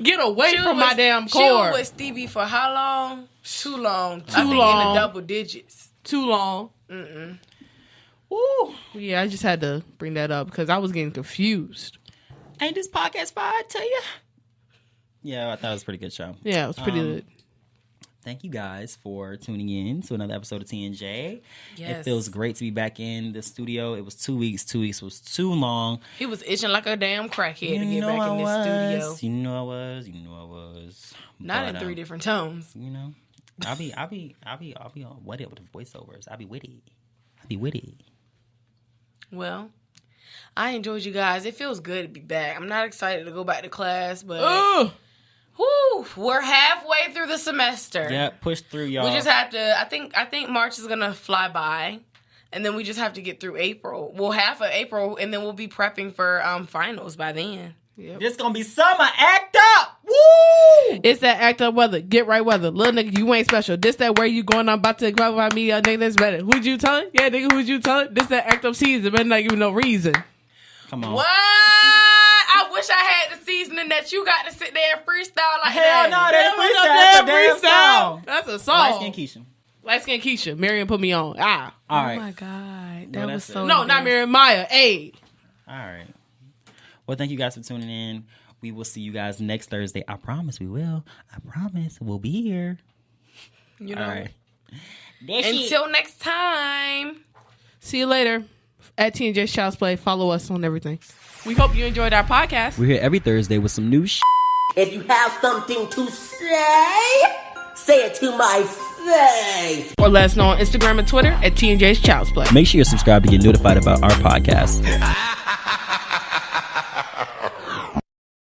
Get away from my damn core. She was with Stevie for how long? Too long. I think long. in the double digits. Too long. Ooh. Yeah, I just had to bring that up because I was getting confused. Ain't this podcast fire to you? Yeah, I thought it was a pretty good show. Yeah, it was pretty good. Thank you guys for tuning in to another episode of TNJ. Yes. It feels great to be back in the studio. It was 2 weeks. 2 weeks was too long. He was itching like a damn crackhead to get back in this studio. You know I was. Not But, in 3 different tones. I'll be on witty with the voiceovers. I'll be witty. Well, I enjoyed you guys. It feels good to be back. I'm not excited to go back to class, but Ugh. whew, we're halfway through the semester. Yeah, push through, y'all. We just have to. I think March is gonna fly by, and then we just have to get through April. Well, half of April, and then we'll be prepping for finals by then. This gonna be summer. Act up. Woo! It's that act up weather. Get right weather. Little nigga, you ain't special. This that where you going on about to about me, nigga, that's better. Who'd you tell it? Yeah, nigga, who'd you tell it? This that act up season, but not give me no reason. Come on. What? I wish I had the seasoning that you got to sit there and freestyle like Hell that. no, that's a freestyle. That's a song. Light Skin Keisha. Light Skin Keisha. Miriam put me on. All Oh right. my God. No, That that's was so it. No, not Miriam. Maya. Hey. All right. Well, thank you guys for tuning in. We will see you guys next Thursday. I promise we will. I promise we'll be here. You know. All right. Until next time. See you later. At TNJ Child's Play. Follow us on everything. We hope you enjoyed our podcast. We're here every Thursday with some new shit. If you have something to say it to my face. Or let us know on Instagram and Twitter at TNJ's Child's Play. Make sure you're subscribed to get notified about our podcast.